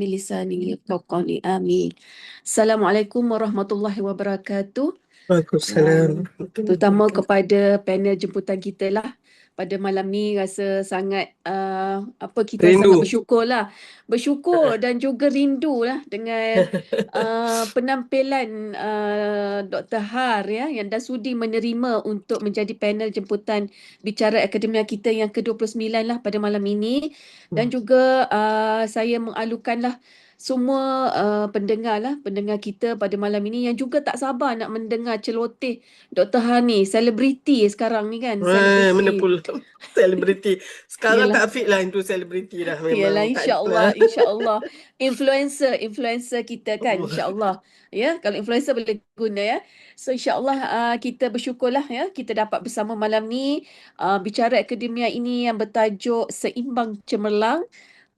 min lisani yafqahu qawli. Amin. Assalamualaikum warahmatullahi wabarakatuh. Waalaikumsalam. Terutama kepada panel jemputan kita lah. Pada malam ni rasa sangat kita sangat Rindu. bersyukur lah. Bersyukur dan juga rindu lah dengan penampilan Dr. Har ya, yang dah sudi menerima untuk menjadi panel jemputan bicara akademia kita yang ke-29 lah pada malam ini. Dan juga saya mengalukan lah semua pendengar kita pada malam ini yang juga tak sabar nak mendengar celoteh Dr. Har ni, selebriti sekarang ni kan, Mana selebriti. pula selebriti. Sekarang Yelah. tak fit lah untuk selebriti dah. Yalah, Memang tak insya-Allah, ada. insya-Allah. Influencer kita kan, insya-Allah. Ya, kalau influencer boleh guna ya. So insya-Allah kita bersyukurlah ya, kita dapat bersama malam ni bicara akademia ini yang bertajuk Seimbang Cemerlang,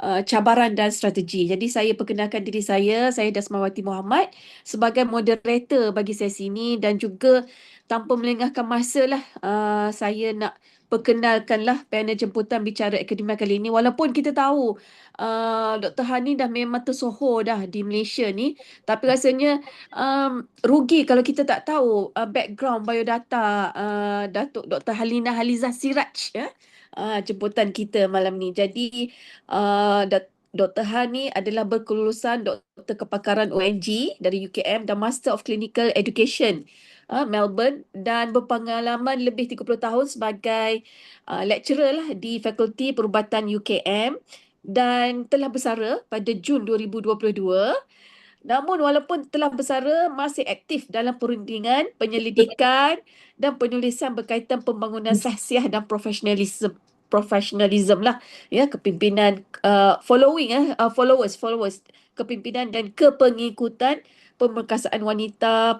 Cabaran dan Strategi. Jadi saya perkenalkan diri saya Dasmawati Muhammad sebagai moderator bagi sesi ini, dan juga tanpa melengahkan masa lah saya nak perkenalkanlah panel jemputan bicara akademia kali ini. Walaupun kita tahu Dr. Hani dah memang tersohor dah di Malaysia ni, tapi rasanya rugi kalau kita tak tahu background biodata Datuk Dr. Halina Halizah Siraj ya. Jemputan kita malam ni. Jadi Dr. Hani adalah berkelulusan Doktor Kepakaran ONG dari UKM dan Master of Clinical Education Melbourne, dan berpengalaman lebih 30 tahun sebagai lecturer lah di Fakulti Perubatan UKM, dan telah bersara pada Jun 2022. Namun walaupun telah bersara, masih aktif dalam perundingan, penyelidikan dan penulisan berkaitan pembangunan sahsiah dan profesionalism lah ya, kepimpinan followers kepimpinan dan kepengikutan, pemerkasaan wanita,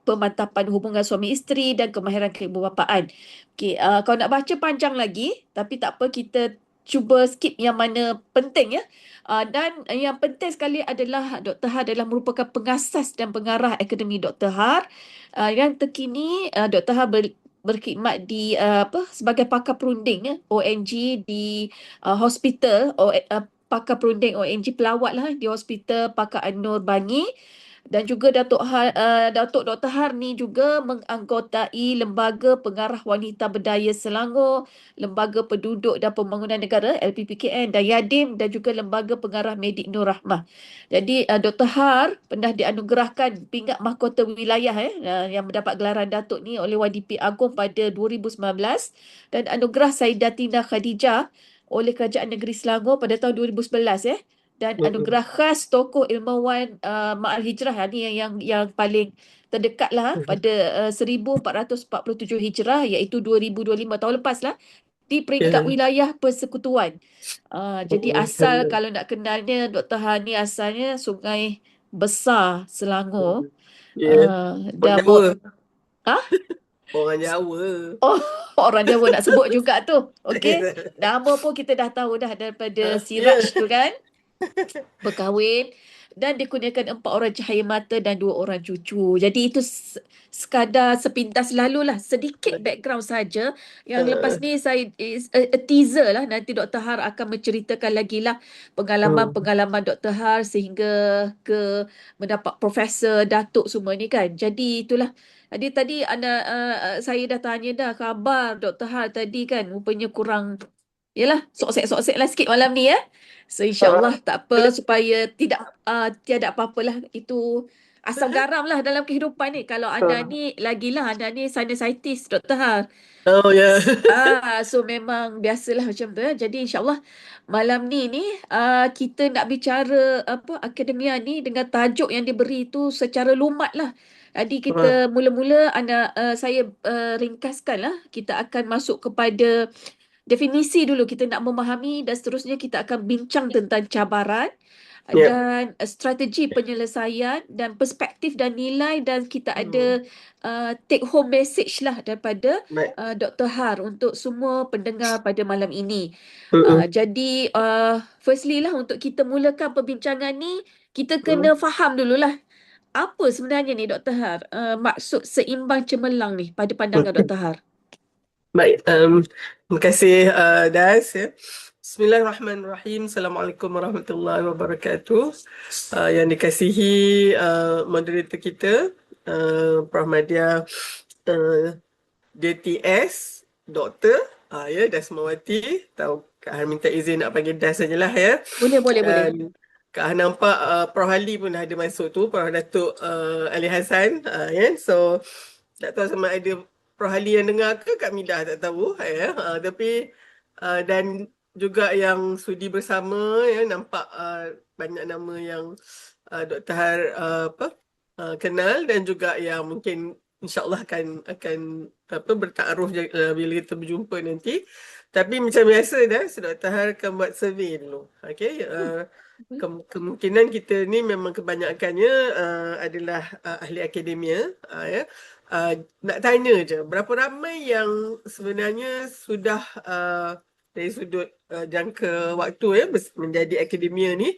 pemantapan hubungan suami isteri dan kemahiran keibubapaan. Okey, kalau nak baca panjang lagi, tapi tak apa, kita cuba skip yang mana penting ya. Dan yang penting sekali adalah Dr. Har adalah merupakan pengasas dan pengarah Akademi Dr. Har. Yang terkini Dr. Har berkhidmat di sebagai pakar perunding ya, ONG di hospital, pakar perunding ONG pelawat lah di Hospital Pakar An-Nur Bangi. Dan juga Datuk Dr. Har ni juga menganggotai Lembaga Pengarah Wanita Berdaya Selangor, Lembaga Penduduk dan Pembangunan Negara LPPKN dan Yadim, dan juga Lembaga Pengarah Medik Nur Rahmah. Jadi Dr. Har pernah dianugerahkan pingat mahkota wilayah yang mendapat gelaran Datuk ni oleh YDP Agong pada 2019, dan anugerah Sayyidatina Khadijah oleh Kerajaan Negeri Selangor pada tahun 2011 dan anugerah khas tokoh ilmuwan Ma'al Hijrah ni yang paling terdekat lah pada 1447 Hijrah, iaitu 2025 tahun lepas lah, di peringkat wilayah persekutuan. Jadi asal kalau nak kenalnya, Dr. Har ni asalnya Sungai Besar, Selangor. Orang Dan Jawa. Ha? Orang Jawa. Oh, orang Jawa nak sebut juga tu. Okey. Nama pun kita dah tahu dah daripada Siraj tu kan. Berkahwin dan dikurniakan 4 orang cahaya mata dan 2 orang cucu. Jadi itu sekadar sepintas lalulah, sedikit background saja. Yang lepas ni saya a teaser lah, nanti Dr. Har akan menceritakan lagi lah pengalaman-pengalaman Dr. Har sehingga ke mendapat profesor, datuk semua ni kan. Jadi itulah. Jadi tadi saya dah tanya dah khabar Dr. Har tadi kan, rupanya kurang. Yalah, soksek-soksek lah sikit malam ni ya. So insyaAllah tak apa, supaya tiada apa-apalah. Itu asam garam lah dalam kehidupan ni. Kalau anda ni, lagilah anda ni sinusitis, Dr. Har. Oh ya. So memang biasalah macam tu ya. Jadi insyaAllah malam ni kita nak bicara akademia ni dengan tajuk yang diberi tu secara lumat lah. Jadi kita mula-mula saya ringkaskan lah. Kita akan masuk kepada definisi dulu, kita nak memahami, dan seterusnya kita akan bincang tentang cabaran dan strategi penyelesaian dan perspektif dan nilai, dan kita ada take home message lah daripada Dr. Har untuk semua pendengar pada malam ini. Jadi firstly lah, untuk kita mulakan perbincangan ni, kita kena faham dululah apa sebenarnya ni Dr. Har, maksud seimbang cemerlang ni pada pandangan Dr. Har. Baik, terima kasih Das ya. Bismillahirrahmanirrahim. Assalamualaikum warahmatullahi wabarakatuh. Yang dikasihi moderator kita, Prof. Madia, DTS, Doktor, ya, Dasmawati. Tahu Kak Han minta izin nak panggil Das sajalah ya. Boleh, boleh, boleh. Dan Kak Han nampak Prof. Ali pun dah ada masuk tu, Prof. Datuk Ali Hassan, ya. So, tak tahu sama ada Prof. Ali yang dengar ke, Kak Midah tak tahu ya. Tapi dan juga yang sudi bersama ya, nampak banyak nama yang Dr. Har kenal, dan juga yang mungkin insyaAllah akan bertaruh bila kita berjumpa nanti. Tapi macam biasa dah, Dr. Har akan buat survey dulu. Okay. Kemungkinan kita ni memang kebanyakannya adalah ahli akademia. Ya. Nak tanya je, berapa ramai yang sebenarnya sudah dari sudut jangka waktu ya menjadi akademia ni,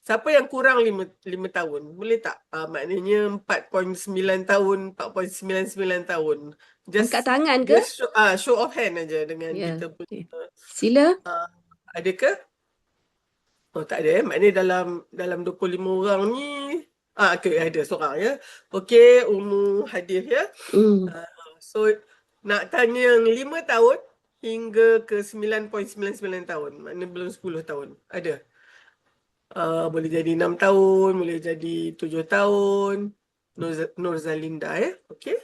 siapa yang kurang 5 tahun? Boleh tak? Maknanya 4.9 tahun, 4.99 tahun. Angkat tangan ke? Just show of hand aja dengan kita punya. Sila. Ada ke? Oh, tak ada. Maknanya dalam 25 orang ni, okay, ada seorang ya. Okey, umur hadir ya. So, nak tanya yang 5 tahun hingga ke 9.99 tahun. Maknanya belum 10 tahun. Ada? Boleh jadi 6 tahun, boleh jadi 7 tahun. Nur Zalinda ya. Okey.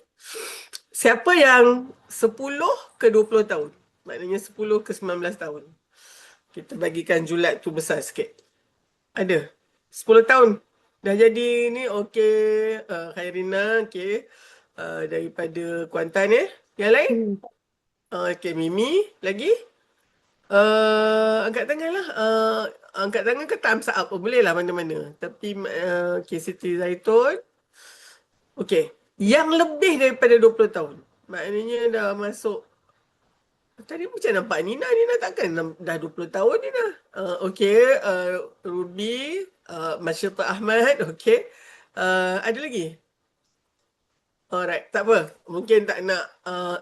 Siapa yang 10 ke 20 tahun? Maknanya 10 ke 19 tahun. Kita bagikan julat tu besar sikit. Ada? 10 tahun. Dah jadi ni, okey. Khairina, okey. Daripada Kuantan ya. Yang lain? Okey, Mimi. Lagi? Angkat tangan lah. Angkat tangan ke thumbs up? Oh, boleh lah mana-mana. Tapi, okey, Siti Zaitun. Okey. Yang lebih daripada 20 tahun. Maknanya dah masuk. Tadi macam nampak Nina takkan dah 20 tahun ni dah. Okey, Ruby, Masyarakat Ahmad, okey. Ada lagi? Alright, tak apa. Mungkin tak nak.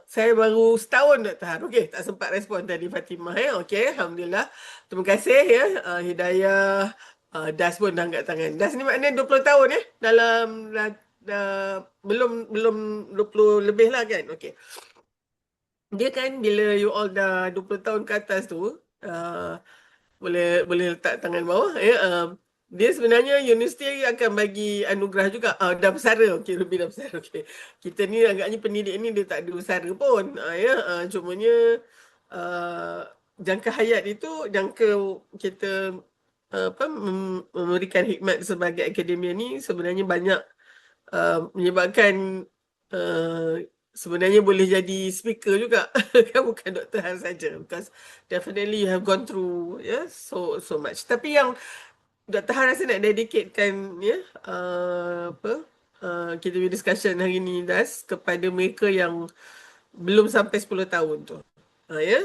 Saya baru setahun Dr. Har. Okey, tak sempat respon tadi Fatimah ya. Okey, Alhamdulillah. Terima kasih ya. Hidayah, Das pun dah angkat tangan. Das ni maknanya 20 tahun ya. Dalam belum 20 lebih lah kan. Okey. Dia kan bila you all dah 20 tahun ke atas tu, boleh letak tangan bawah ya. Dia sebenarnya universiti akan bagi anugerah juga. Dah bersara. Okey, Ruby dah bersara. Okey. Kita ni agaknya pendidik ni dia tak ada bersara pun. Ya, cumanya jangka hayat itu, jangka kita memberikan khidmat sebagai akademia ni sebenarnya banyak menyebabkan sebenarnya boleh jadi speaker juga. Kan bukan Dr. Han saja, because definitely you have gone through so much. Tapi yang Dr. Han rasa nak dedicatekan kita punya discussion hari ni, Das, kepada mereka yang belum sampai 10 tahun tu.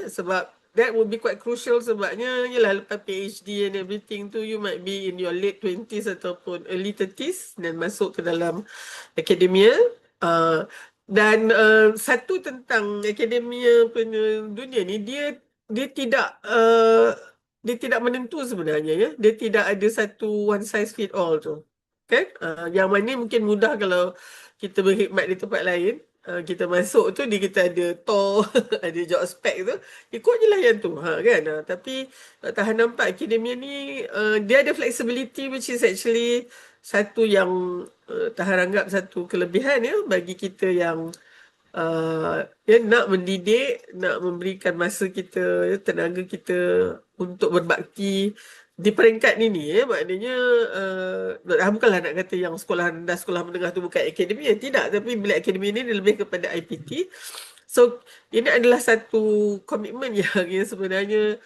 Sebab that would be quite crucial, sebabnya yalah lepas PhD and everything tu, you might be in your late 20s ataupun early 30s dan masuk ke dalam akademia. Dan satu tentang akademia punya dunia ni, dia tidak menentu sebenarnya ya. Dia tidak ada satu one size fit all tu. Kan? Yang mana mungkin mudah kalau kita berkhidmat di tempat lain. Kita masuk tu, kita ada tour, ada job spec tu. Ikut je lah yang tu. Kan? Tapi Dr. Han nampak akademia ni, dia ada flexibility, which is actually satu yang Dr. Han anggap satu kelebihan ya bagi kita yang nak mendidik, nak memberikan masa kita, tenaga kita untuk berbakti di peringkat ini ya. Maknanya bukanlah nak kata yang sekolah rendah, sekolah menengah tu bukan akademia, tidak. Tapi bila akademia ni dia lebih kepada IPT. So ini adalah satu komitmen yang sebenarnya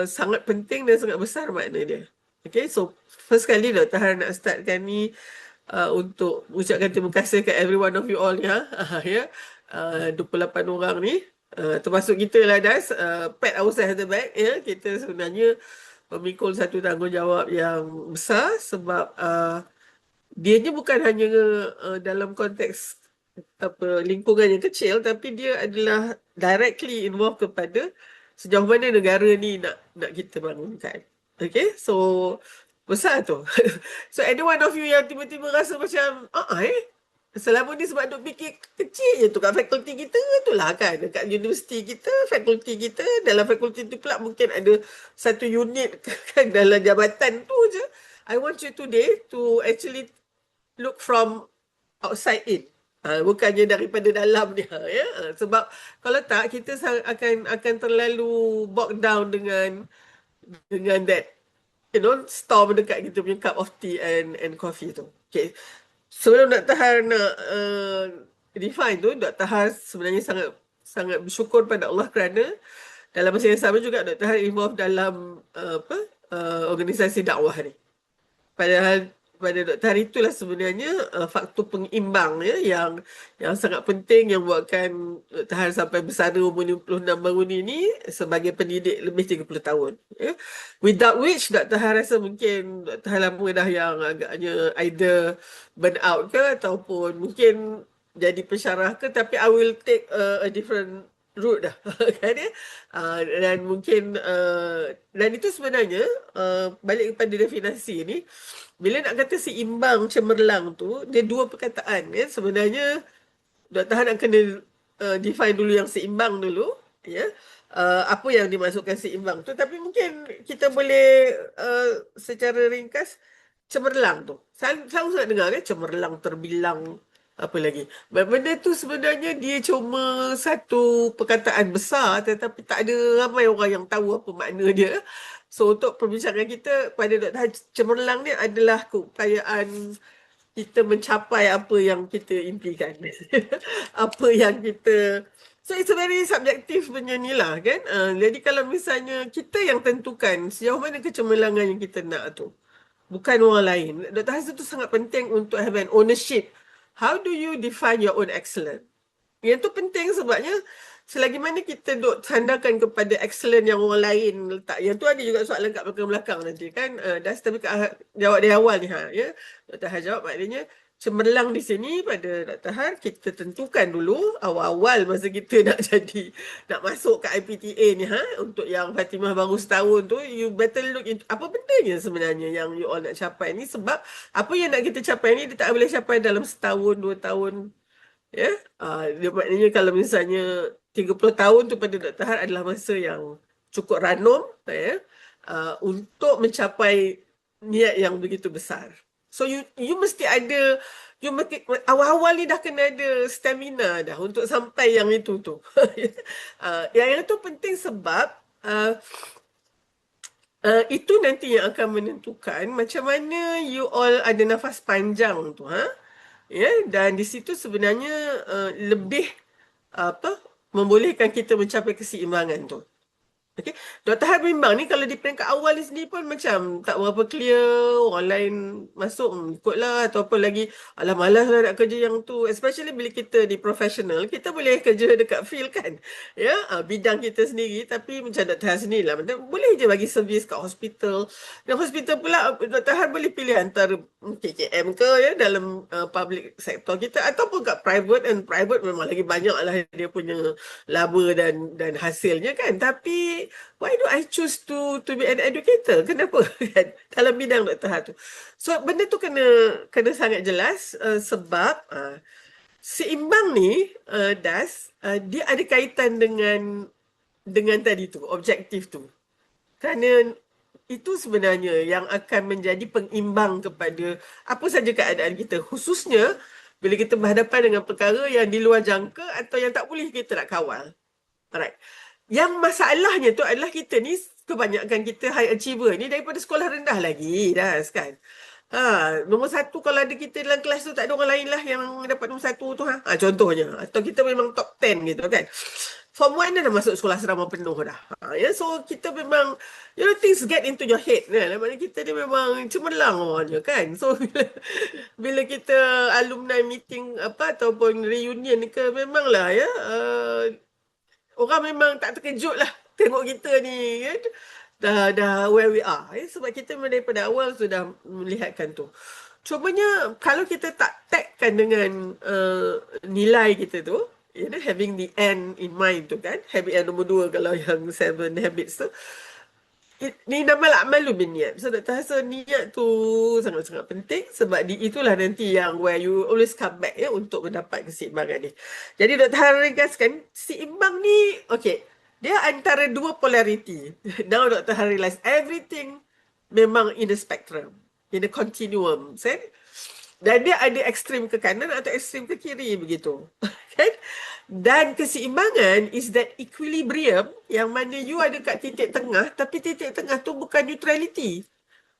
sangat penting dan sangat besar makna dia. Okay, so first kali Dr. Han nak startkan ni untuk ucapkan terima kasih ke every one of you all ya. 28 orang ni, termasuk kita lah, Das, pat ourselves at the back ya. Kita sebenarnya memikul satu tanggungjawab yang besar, sebab dia ni bukan hanya dalam konteks lingkungan yang kecil, tapi dia adalah directly involved kepada sejauh mana negara ni nak kita bangunkan. Okay, so besar tu. So ada one of you yang tiba-tiba rasa macam selama ni sebab duk fikir kecil je tu kat fakulti kita tu lah kan, dekat universiti kita, fakulti kita, dalam fakulti tu pula mungkin ada satu unit kan dalam jabatan tu je. I want you today to actually look from outside in. Bukannya daripada dalam dia ya. Sebab kalau tak kita akan terlalu bogged down dengan that storm dekat kita punya cup of tea and coffee tu. Okay. Sebelum Dr. Har nak define tu, Dr. Har sebenarnya sangat sangat bersyukur pada Allah kerana dalam masa yang sama juga Dr. Har involved dalam organisasi dakwah ni. Padahal pada Dr. Har itulah sebenarnya faktor pengimbang ya, yang sangat penting yang buatkan Dr. Har sampai bersara umur 56 baru ni sebagai pendidik lebih 30 tahun. Ya. Without which Dr. Har rasa mungkin Dr. Har lama dah yang agaknya either burn out ke ataupun mungkin jadi pensyarah ke, tapi I will take a different route dah kan ya. Dan mungkin dan itu sebenarnya balik kepada definisi ni, bila nak kata seimbang cemerlang tu dia dua perkataan ya. Sebenarnya Dr. Han nak kena define dulu yang seimbang dulu ya. Apa yang dimasukkan seimbang tu, tapi mungkin kita boleh secara ringkas cemerlang tu. Selalu nak dengar kan cemerlang, terbilang, apa lagi. Benda tu sebenarnya dia cuma satu perkataan besar tetapi tak ada ramai orang yang tahu apa makna dia. So untuk perbincangan kita pada Dr. Cemerlang ni adalah keupayaan kita mencapai apa yang kita impikan. Apa yang kita... So it's a very subjective punya ni lah kan. Jadi kalau misalnya kita yang tentukan sejauh mana kecemerlangan yang kita nak tu, bukan orang lain. Dr. Hassan tu sangat penting untuk have an ownership. How do you define your own excellence? Yang tu penting sebabnya selagi mana kita duk sandarkan kepada excellence yang orang lain letak. Yang tu ada juga soalan kat belakang-belakang nanti kan. Tapi jawab dari awal ni ya. Dr. Har jawab maknanya cemerlang di sini pada Dr. Har kita tentukan dulu awal-awal masa kita nak masuk ke IPTA ni untuk yang Fatimah baru setahun tu, you better look into apa bendanya sebenarnya yang you all nak capai ni, sebab apa yang nak kita capai ni dia tak boleh capai dalam setahun 2 tahun ya. Dia maknanya kalau misalnya 30 tahun tu pada Dr. Har adalah masa yang cukup ranum ya, untuk mencapai niat yang begitu besar. So you mesti ada, awal-awal ni dah kena ada stamina dah untuk sampai yang itu tu. Yang itu penting sebab itu nanti yang akan menentukan macam mana you all ada nafas panjang tu ya, dan di situ sebenarnya lebih membolehkan kita mencapai keseimbangan tu. Okay. Dr. Har bimbang ni kalau di peringkat awal ni sendiri pun macam tak berapa clear, orang lain masuk ikutlah ataupun lagi alah malas lah nak kerja yang tu, especially bila kita di professional, kita boleh kerja dekat field kan ya, bidang kita sendiri, tapi macam Dr. Har sendiri lah boleh je bagi servis kat hospital, dan hospital pula Dr. Har boleh pilih antara KKM ke ya dalam public sector kita ataupun kat private, and private memang lagi banyak lah dia punya laba dan hasilnya kan. Tapi why do I choose to be an educator? Kenapa? Dalam bidang Dr. Har tu. So benda tu kena sangat jelas sebab seimbang ni dia ada kaitan dengan tadi tu, objektif tu. Kerana itu sebenarnya yang akan menjadi pengimbang kepada apa saja keadaan kita, khususnya bila kita berhadapan dengan perkara yang di luar jangka atau yang tak boleh kita nak kawal. Alright. Yang masalahnya tu adalah kita ni, kebanyakan kita high achiever ni daripada sekolah rendah lagi dah kan. Nombor 1 kalau ada kita dalam kelas tu tak ada orang lain lah yang dapat nombor 1 tu contohnya. Atau kita memang top 10 gitu kan. Form 1 dah masuk sekolah asrama penuh dah. Ya, so kita memang things get into your head kan. Maksudnya kita ni memang cemerlang orangnya kan. So bila kita alumni meeting ataupun reunion ke, memanglah ya orang memang tak terkejut lah tengok kita ni kan. Dah where we are ya? Sebab kita daripada awal sudah melihatkan tu. Cumanya kalau kita tak tagkan dengan nilai kita tu having the end in mind tu kan. Habit yang nombor 2 kalau yang 7 habits tu. Ni nama amalu bin niat. So Dr. Hasan, niat tu sangat-sangat penting sebab itulah nanti yang where you always come back untuk mendapat keseimbangan ni. Jadi Dr. Hasan ringkaskan, seimbang ni, okay, dia antara dua polarity. Now Dr. Hasan realize everything memang in a spectrum, in a continuum, kan? Dan dia ada ekstrim ke kanan atau ekstrim ke kiri begitu. Kan? Dan keseimbangan is that equilibrium yang mana you ada kat titik tengah, tapi titik tengah tu bukan neutrality.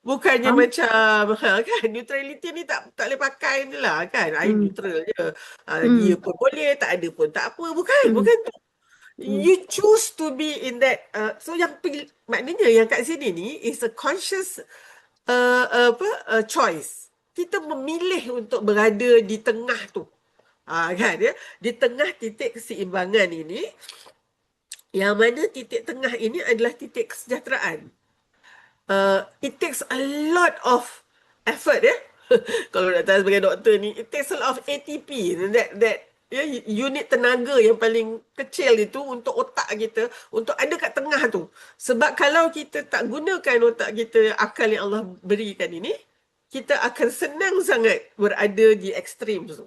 Bukannya macam kan, neutrality ni tak boleh pakai je lah kan. I neutral je. Dia pun boleh, tak ada pun tak apa. Bukan tu. You choose to be in that. So yang maknanya yang kat sini ni is a conscious choice. Kita memilih untuk berada di tengah tu. Kan ya, di tengah titik keseimbangan ini, yang mana titik tengah ini adalah titik kesejahteraan. It takes a lot of effort ya. Kalau nak tahu sebagai doktor ni, it takes a lot of ATP, that unit tenaga yang paling kecil itu untuk otak kita, untuk ada kat tengah tu. Sebab kalau kita tak gunakan otak kita, akal yang Allah berikan ini, kita akan senang sangat berada di ekstrim tu.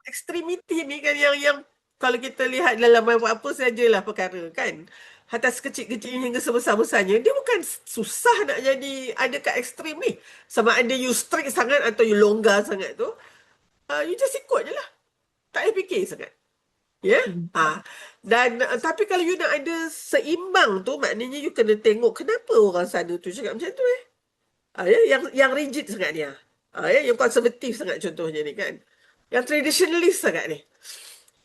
Extremity ni kan yang kalau kita lihat dalam apa-apa sajalah perkara kan. Atas kecil-kecil hingga sebesar-besarnya, dia bukan susah nak jadi ada kat ekstrim ni. Sama ada you strict sangat atau you longgar sangat tu, you just ikut je lah. Tak payah fikir sangat. Ya? Dan tapi kalau you nak ada seimbang tu, maknanya you kena tengok kenapa orang sana tu cakap macam tu yang rigid sangat dia. Yang konservatif sangat contohnya ni kan. Yang traditionalist sangat ni.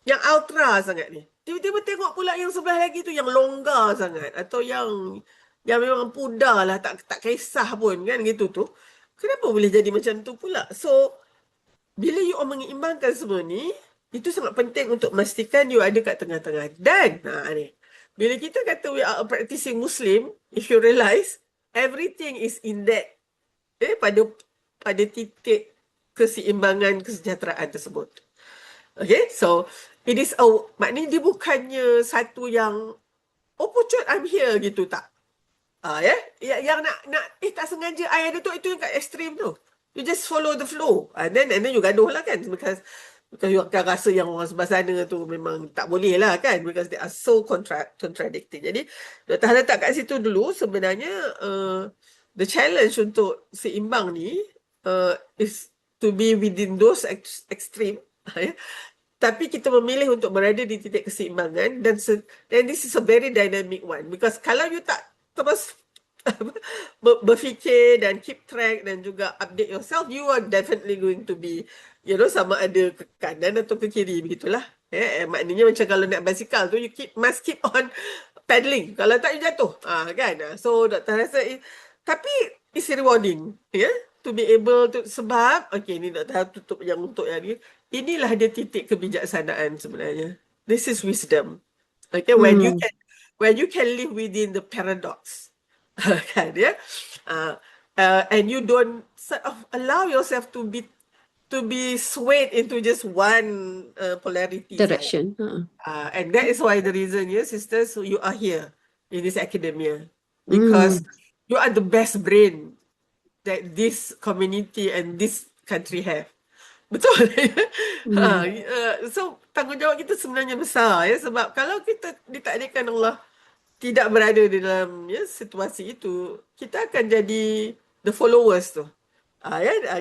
Yang ultra sangat ni. Tiba-tiba tengok pula yang sebelah lagi tu yang longgar sangat. Atau yang memang pudar lah. Tak kisah pun kan gitu tu. Kenapa boleh jadi macam tu pula? So, bila you mengimbangkan semua ni, itu sangat penting untuk memastikan you ada kat tengah-tengah. Dan, ni. Bila kita kata we are a practicing Muslim, if you realize, everything is in that. Pada titik keseimbangan kesejahteraan tersebut. Okay, so it is maknanya dia bukannya satu yang pucut I'm here gitu tak. Yang nak tak sengaja I ada tu, itu yang kat ekstrim tu. You just follow the flow. And then you gaduh lah kan, because you akan rasa yang orang sebelah sana tu memang tak boleh lah kan, because they are so contradicting. Jadi Dr. Han letak kat situ dulu sebenarnya the challenge untuk seimbang ni is to be within those extreme. Tapi kita memilih untuk berada di titik keseimbangan, dan this is a very dynamic one, because kalau you tak terus berfikir dan keep track dan juga update yourself, you are definitely going to be sama ada ke kanan atau ke kiri begitulah. Maknanya macam kalau naik basikal tu, you must keep on paddling, kalau tak you jatuh kan. So Dr. rasa tapi it's rewarding to be able to, sebab ni Dr. tutup yang untuk yang ni, inilah dia titik kebijaksanaan sebenarnya. This is wisdom. Okay, when you can live within the paradox. Kan ya? And you don't sort of allow yourself to be swayed into just one polarity direction. And that is why the reason, sisters, you are here in this academia, because you are the best brain that this community and this country have. Betul. So tanggungjawab kita sebenarnya besar sebab kalau kita ditakdirkan Allah tidak berada di dalam situasi itu, kita akan jadi the followers tu.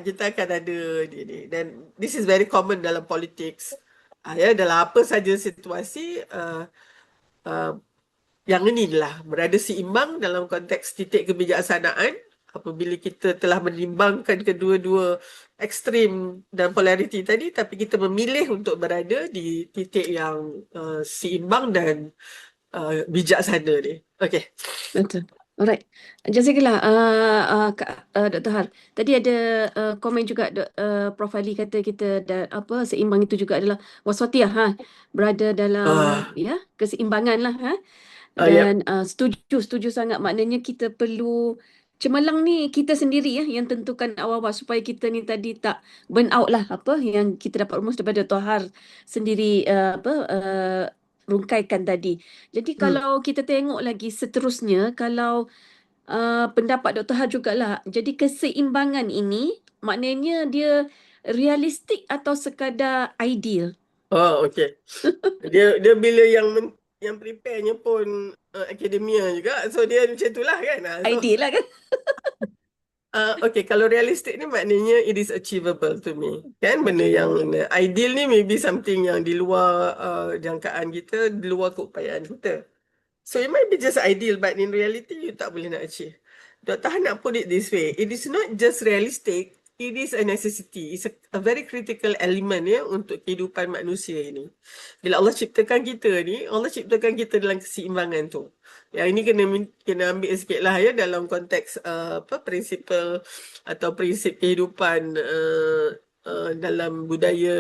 Kita akan ada ni. Dan this is very common dalam politics. Dalam apa saja situasi, yang ini adalah berada seimbang dalam konteks titik kebijaksanaan. Apabila kita telah menimbangkan kedua-dua ekstrim dan polariti tadi, tapi kita memilih untuk berada di titik yang seimbang dan bijaksana ni. Okay. Betul. Alright. Jazakallah, Dr. Har. Tadi ada komen juga Prof Ali kata kita seimbang itu juga adalah wasatiyah, berada dalam keseimbangan lah. Dan setuju sangat, maknanya kita perlu cemerlang ni kita sendiri ya yang tentukan awal-awal supaya kita ni tadi tak burn out lah apa yang kita dapat rumus daripada Tohar sendiri rungkaikan tadi. Jadi Hmm. kalau kita tengok lagi seterusnya kalau pendapat Dr. Har jugalah. Jadi keseimbangan ini maknanya dia realistik atau sekadar ideal? Oh, okay. Dia bila yang prepare-nya pun akademia juga. So dia macam itulah kan. So Ideal lah kan? okay, kalau realistik ni maknanya it is achievable to me. Kan benda yang ideal ni maybe something yang di luar jangkaan kita, di luar keupayaan kita. So it might be just ideal, but in reality you tak boleh nak achieve. Dr. Han nak put it this way, it is not just realistic, it is a necessity. It's a very critical element ya untuk kehidupan manusia ini. Bila Allah ciptakan kita ni, Allah ciptakan kita dalam keseimbangan tu. Yang ini kena ambil sikit lah ya dalam konteks prinsipal atau prinsip kehidupan dalam budaya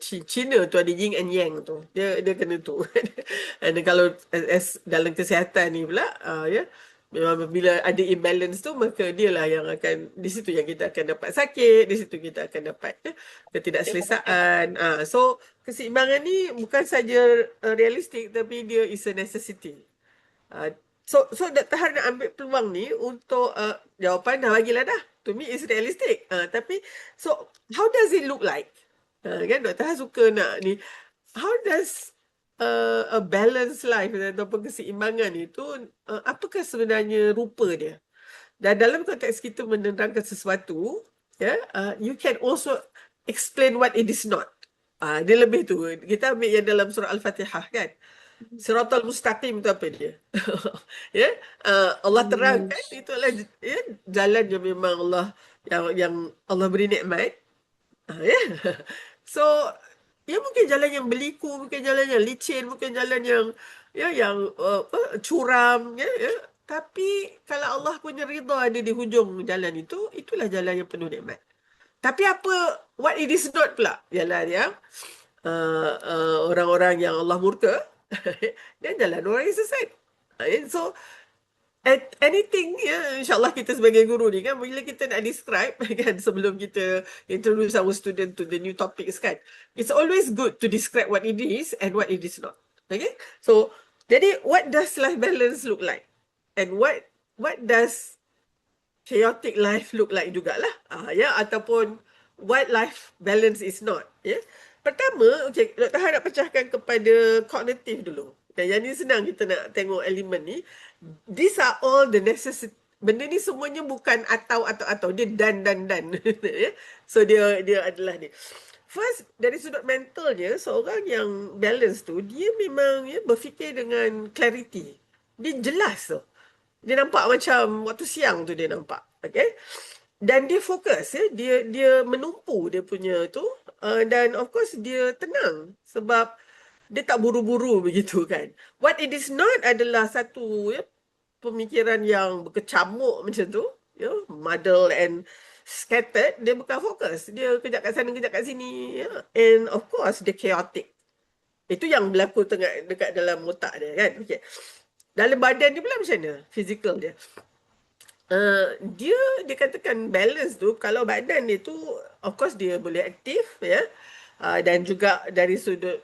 Cina tu ada yin and yang tu. Dia kena tu. Dan kalau dalam kesihatan ni pula ya memang bila ada imbalance tu maka dialah yang akan di situ yang kita akan dapat sakit, di situ kita akan dapat ketidakselesaan. So keseimbangan ni bukan saja realistik tapi dia is a necessity. So Dr. Har nak ambil peluang ni untuk jawapan dah bagilah dah. To me is realistic. Tapi so how does it look like? Kan Dr. Har suka nak ni. How does a balanced life ataupun keseimbangan itu apakah sebenarnya rupa dia? Dan dalam konteks kita menerangkan sesuatu, you can also explain what it is not. Dia lebih tu. Kita ambil yang dalam surah Al-Fatihah kan. Siratal mustaqim tu apa dia? Allah terangkan itulah jalan yang memang Allah yang Allah beri nikmat. So mungkin jalan yang berliku, mungkin jalan yang licin, mungkin jalan yang curam tapi kalau Allah punya ridha ada di hujung jalan itu, itulah jalan yang penuh nikmat. Tapi what it is not pula? Jalan yang orang-orang yang Allah murka dan jalan orang yang sesat. So anything insyaAllah kita sebagai guru ni kan bila kita nak describe kan sebelum kita introduce our student to the new topics kan, it's always good to describe what it is and what it is not. Okay, so jadi what does life balance look like and what does chaotic life look like jugalah ataupun what life balance is not. Pertama, Dr. Han nak pecahkan kepada kognitif dulu. Dan yang ni senang kita nak tengok elemen ni. These are all the necessity. Benda ni semuanya bukan atau. Dia dan. So dia adalah ni. First, dari sudut mentalnya, seorang yang balance tu, dia memang berfikir dengan clarity. Dia jelas tu. Dia nampak macam waktu siang tu dia nampak. Okay? Dan dia fokus dia menumpu dia punya tu dan of course dia tenang sebab dia tak buru-buru begitu kan. What it is not adalah satu pemikiran yang berkecamuk macam tu, muddled and scattered. Dia bukan fokus, dia kejap kat sana kejap kat sini and of course dia chaotic. Itu yang berlaku dekat dalam otak dia kan. Okay. Dalam badan dia pula macam mana fizikal dia? Dia katakan balance tu kalau badan dia tu of course dia boleh aktif dan juga dari sudut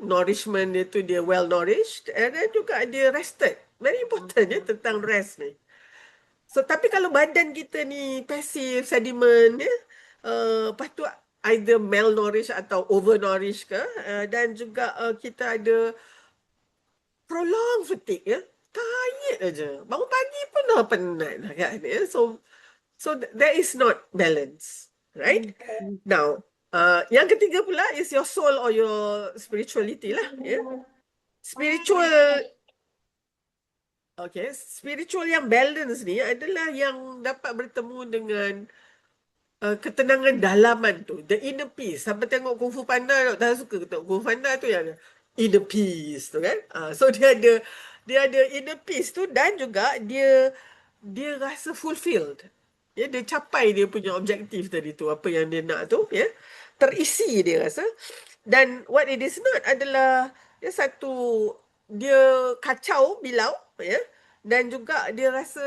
nourishment dia tu dia well nourished dan juga dia rested. Very important tentang rest ni. So tapi kalau badan kita ni passive sediment lepas tu either malnourished atau overnourished ke dan juga kita ada prolonged fatigue tired aja. Bangun pagi pun dah penat dah kan. So that is not balance, right? Now, yang ketiga pula is your soul or your spirituality lah. Spiritual yang balance ni adalah yang dapat bertemu dengan ketenangan dalaman tu, the inner peace. Sampai tengok Kung Fu Panda, tak suka tengok Kung Fu Panda tu yang inner peace tu kan. So dia ada inner peace tu dan juga dia rasa fulfilled. Dia capai dia punya objektif tadi tu, apa yang dia nak tu, terisi dia rasa. Dan what it is not adalah satu dia kacau bilau dan juga dia rasa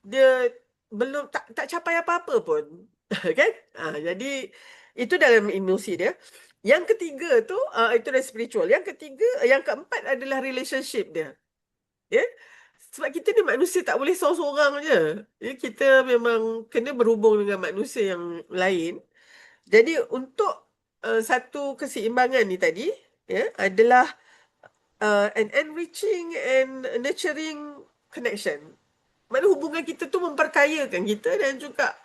dia belum tak capai apa-apa pun. Kan? Jadi itu dalam emosi dia. Yang ketiga tu itu dah spiritual. Yang keempat adalah relationship dia. Ya. Sebab kita ni manusia tak boleh seorang-seorang je. Ya, kita memang kena berhubung dengan manusia yang lain. Jadi untuk satu keseimbangan ni tadi ya adalah an enriching and nurturing connection. Mana hubungan kita tu memperkayakan kita dan juga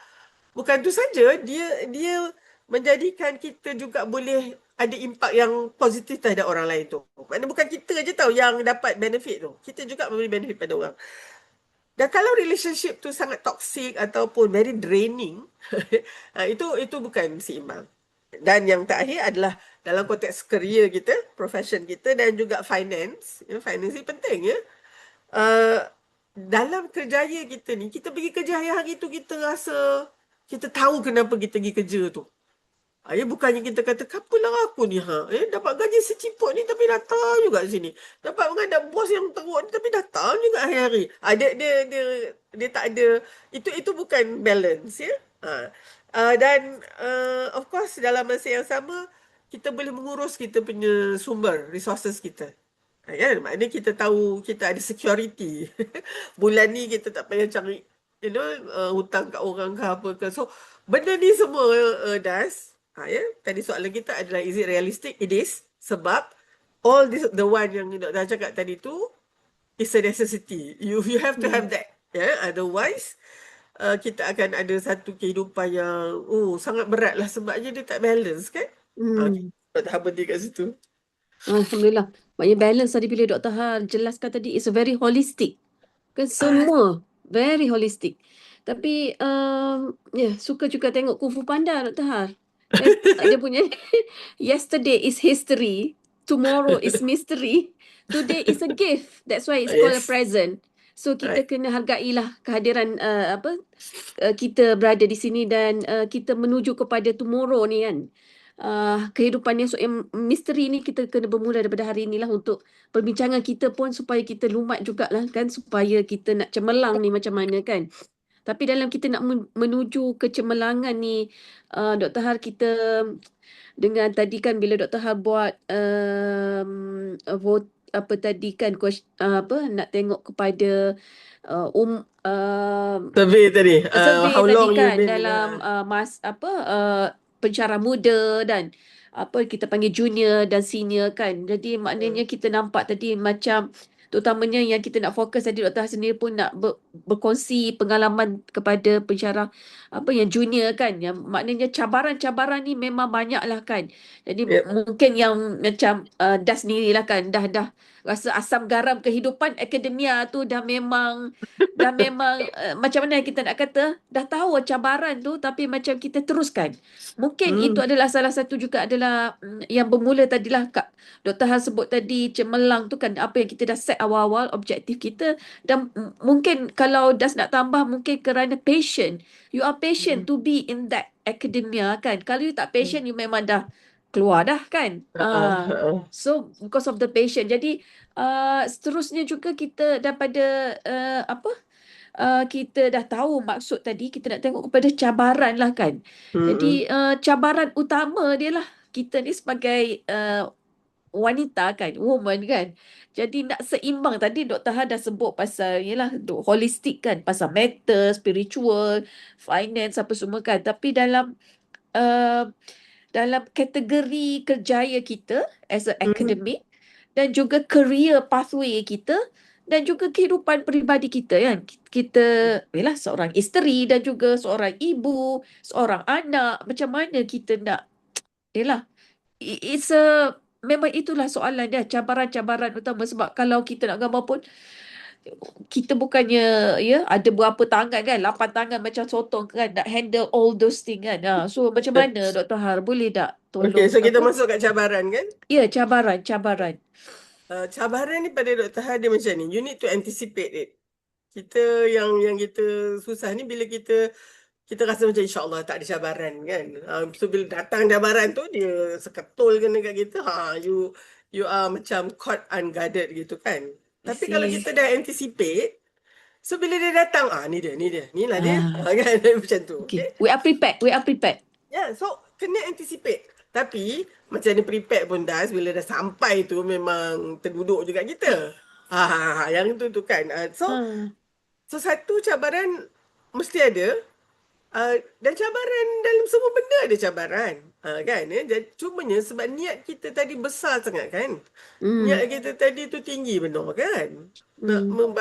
bukan tu saja dia menjadikan kita juga boleh ada impak yang positif terhadap orang lain tu. Mana bukan kita je tahu yang dapat benefit tu. Kita juga memberi benefit pada orang. Dan kalau relationship tu sangat toxic ataupun very draining, itu bukan seimbang. Dan yang terakhir adalah dalam konteks career kita, profession kita dan juga finance. Ya, finance ni penting ya. Uh, Dalam kerjaya kita ni, kita pergi kerja hari-hari tu kita rasa kita tahu kenapa kita pergi kerja tu. Ya, bukannya kita kata, kapalah aku ni dapat gaji seciput ni tapi datang juga sini. Dapat menghadap bos yang teruk ni tapi datang juga hari-hari. Dia tak ada, itu bukan balance ya. Dan of course dalam masa yang sama, kita boleh mengurus kita punya sumber, resources kita. Kan? Maknanya kita tahu kita ada security. Bulan ni kita tak payah cari hutang kat orang ke apa ke. So, benda ni semua Das. Ya. Tadi soalan kita adalah, is it realistic? It is. Sebab all this, the one yang Dr. cakap tadi tu is a necessity. You have to have that. Ya. Otherwise, kita akan ada satu kehidupan yang sangat berat lah sebabnya dia tak balance kan. Kita tak berhenti kat situ. Alhamdulillah. Maknanya balance tadi bila Dr. Har jelaskan tadi is a very holistic. Kan semua very holistic. Tapi suka juga tengok Kung Fu Panda Dr. Har. Dia punya yesterday is history, tomorrow is mystery, today is a gift. That's why it's called a Yes. present. So kita kena hargailah kehadiran kita berada di sini dan kita menuju kepada tomorrow ni kan. Kehidupan yang misteri ni kita kena bermula daripada hari inilah untuk perbincangan kita pun supaya kita lumat jugalah kan, supaya kita nak cemerlang ni macam mana kan. Tapi dalam kita nak menuju kecemerlangan ni, Dr. Har, kita dengan tadi kan bila Dr. Har buat vote apa tadi kan nak tengok kepada Survey tadi. survey How tadi long you kan been dalam pensyarah muda dan kita panggil junior dan senior kan. Jadi maknanya kita nampak tadi macam terutamanya yang kita nak fokus tadi, Dr. Har sendiri pun nak berkongsi pengalaman kepada pensyarah yang junior kan, yang maknanya cabaran-cabaran ni memang banyak lah kan. Jadi Yep. mungkin yang macam dah sendirilah kan, dah rasa asam garam kehidupan akademia tu dah memang macam mana kita nak kata, dah tahu cabaran tu tapi macam kita teruskan. Mungkin itu adalah salah satu juga adalah yang bermula tadilah Kak Dr. Han sebut tadi, cemerlang tu kan apa yang kita dah set awal-awal objektif kita. Dan mungkin kalau Das nak tambah, mungkin kerana patient. You are patient to be in that academia kan. Kalau you tak patient, you memang dah keluar dah kan. So because of the patient. Jadi seterusnya juga kita daripada kita dah tahu maksud tadi, kita nak tengok kepada cabaran lah kan. Jadi cabaran utama dia lah kita ni sebagai wanita kan, woman kan. Jadi nak seimbang, tadi Dr. Han dah sebut pasal holistik kan, pasal mental, spiritual, finance apa semua kan. Tapi dalam kategori kerjaya kita as a academic dan juga career pathway kita dan juga kehidupan peribadi kita kan. Kita seorang isteri dan juga seorang ibu, seorang anak. Macam mana kita nak memang itulah soalan dia, cabaran-cabaran utama. Sebab kalau kita nak gambar pun, kita bukannya ada berapa tangan kan, 8 tangan macam sotong kan, nak handle all those things kan. So macam mana Dr. Har, boleh tak tolong? Okay, so kita masuk kat cabaran kan? Ya, cabaran. Cabaran ni pada Dr. Har dia macam ni. You need to anticipate it. Kita yang kita susah ni bila kita rasa macam insyaAllah tak ada cabaran kan. So bila datang cabaran tu, dia seketul kena kat kita. You are macam caught unguarded gitu kan. Tapi kalau kita dah anticipate, So bila dia datang, ni dia, inilah dia. Ah, Kan macam tu. okay. Okay. We are prepared. We are prepared. So kena anticipate. Tapi macam ni prepare pun Das, bila dah sampai tu memang terduduk juga kita. Yang tu kan. Ah. So satu cabaran mesti ada. Dan cabaran dalam semua benda ada cabaran. Kan? Cumanya sebab niat kita tadi besar sangat kan. Niat Hmm. kita tadi tu tinggi benar kan. Nak Hmm.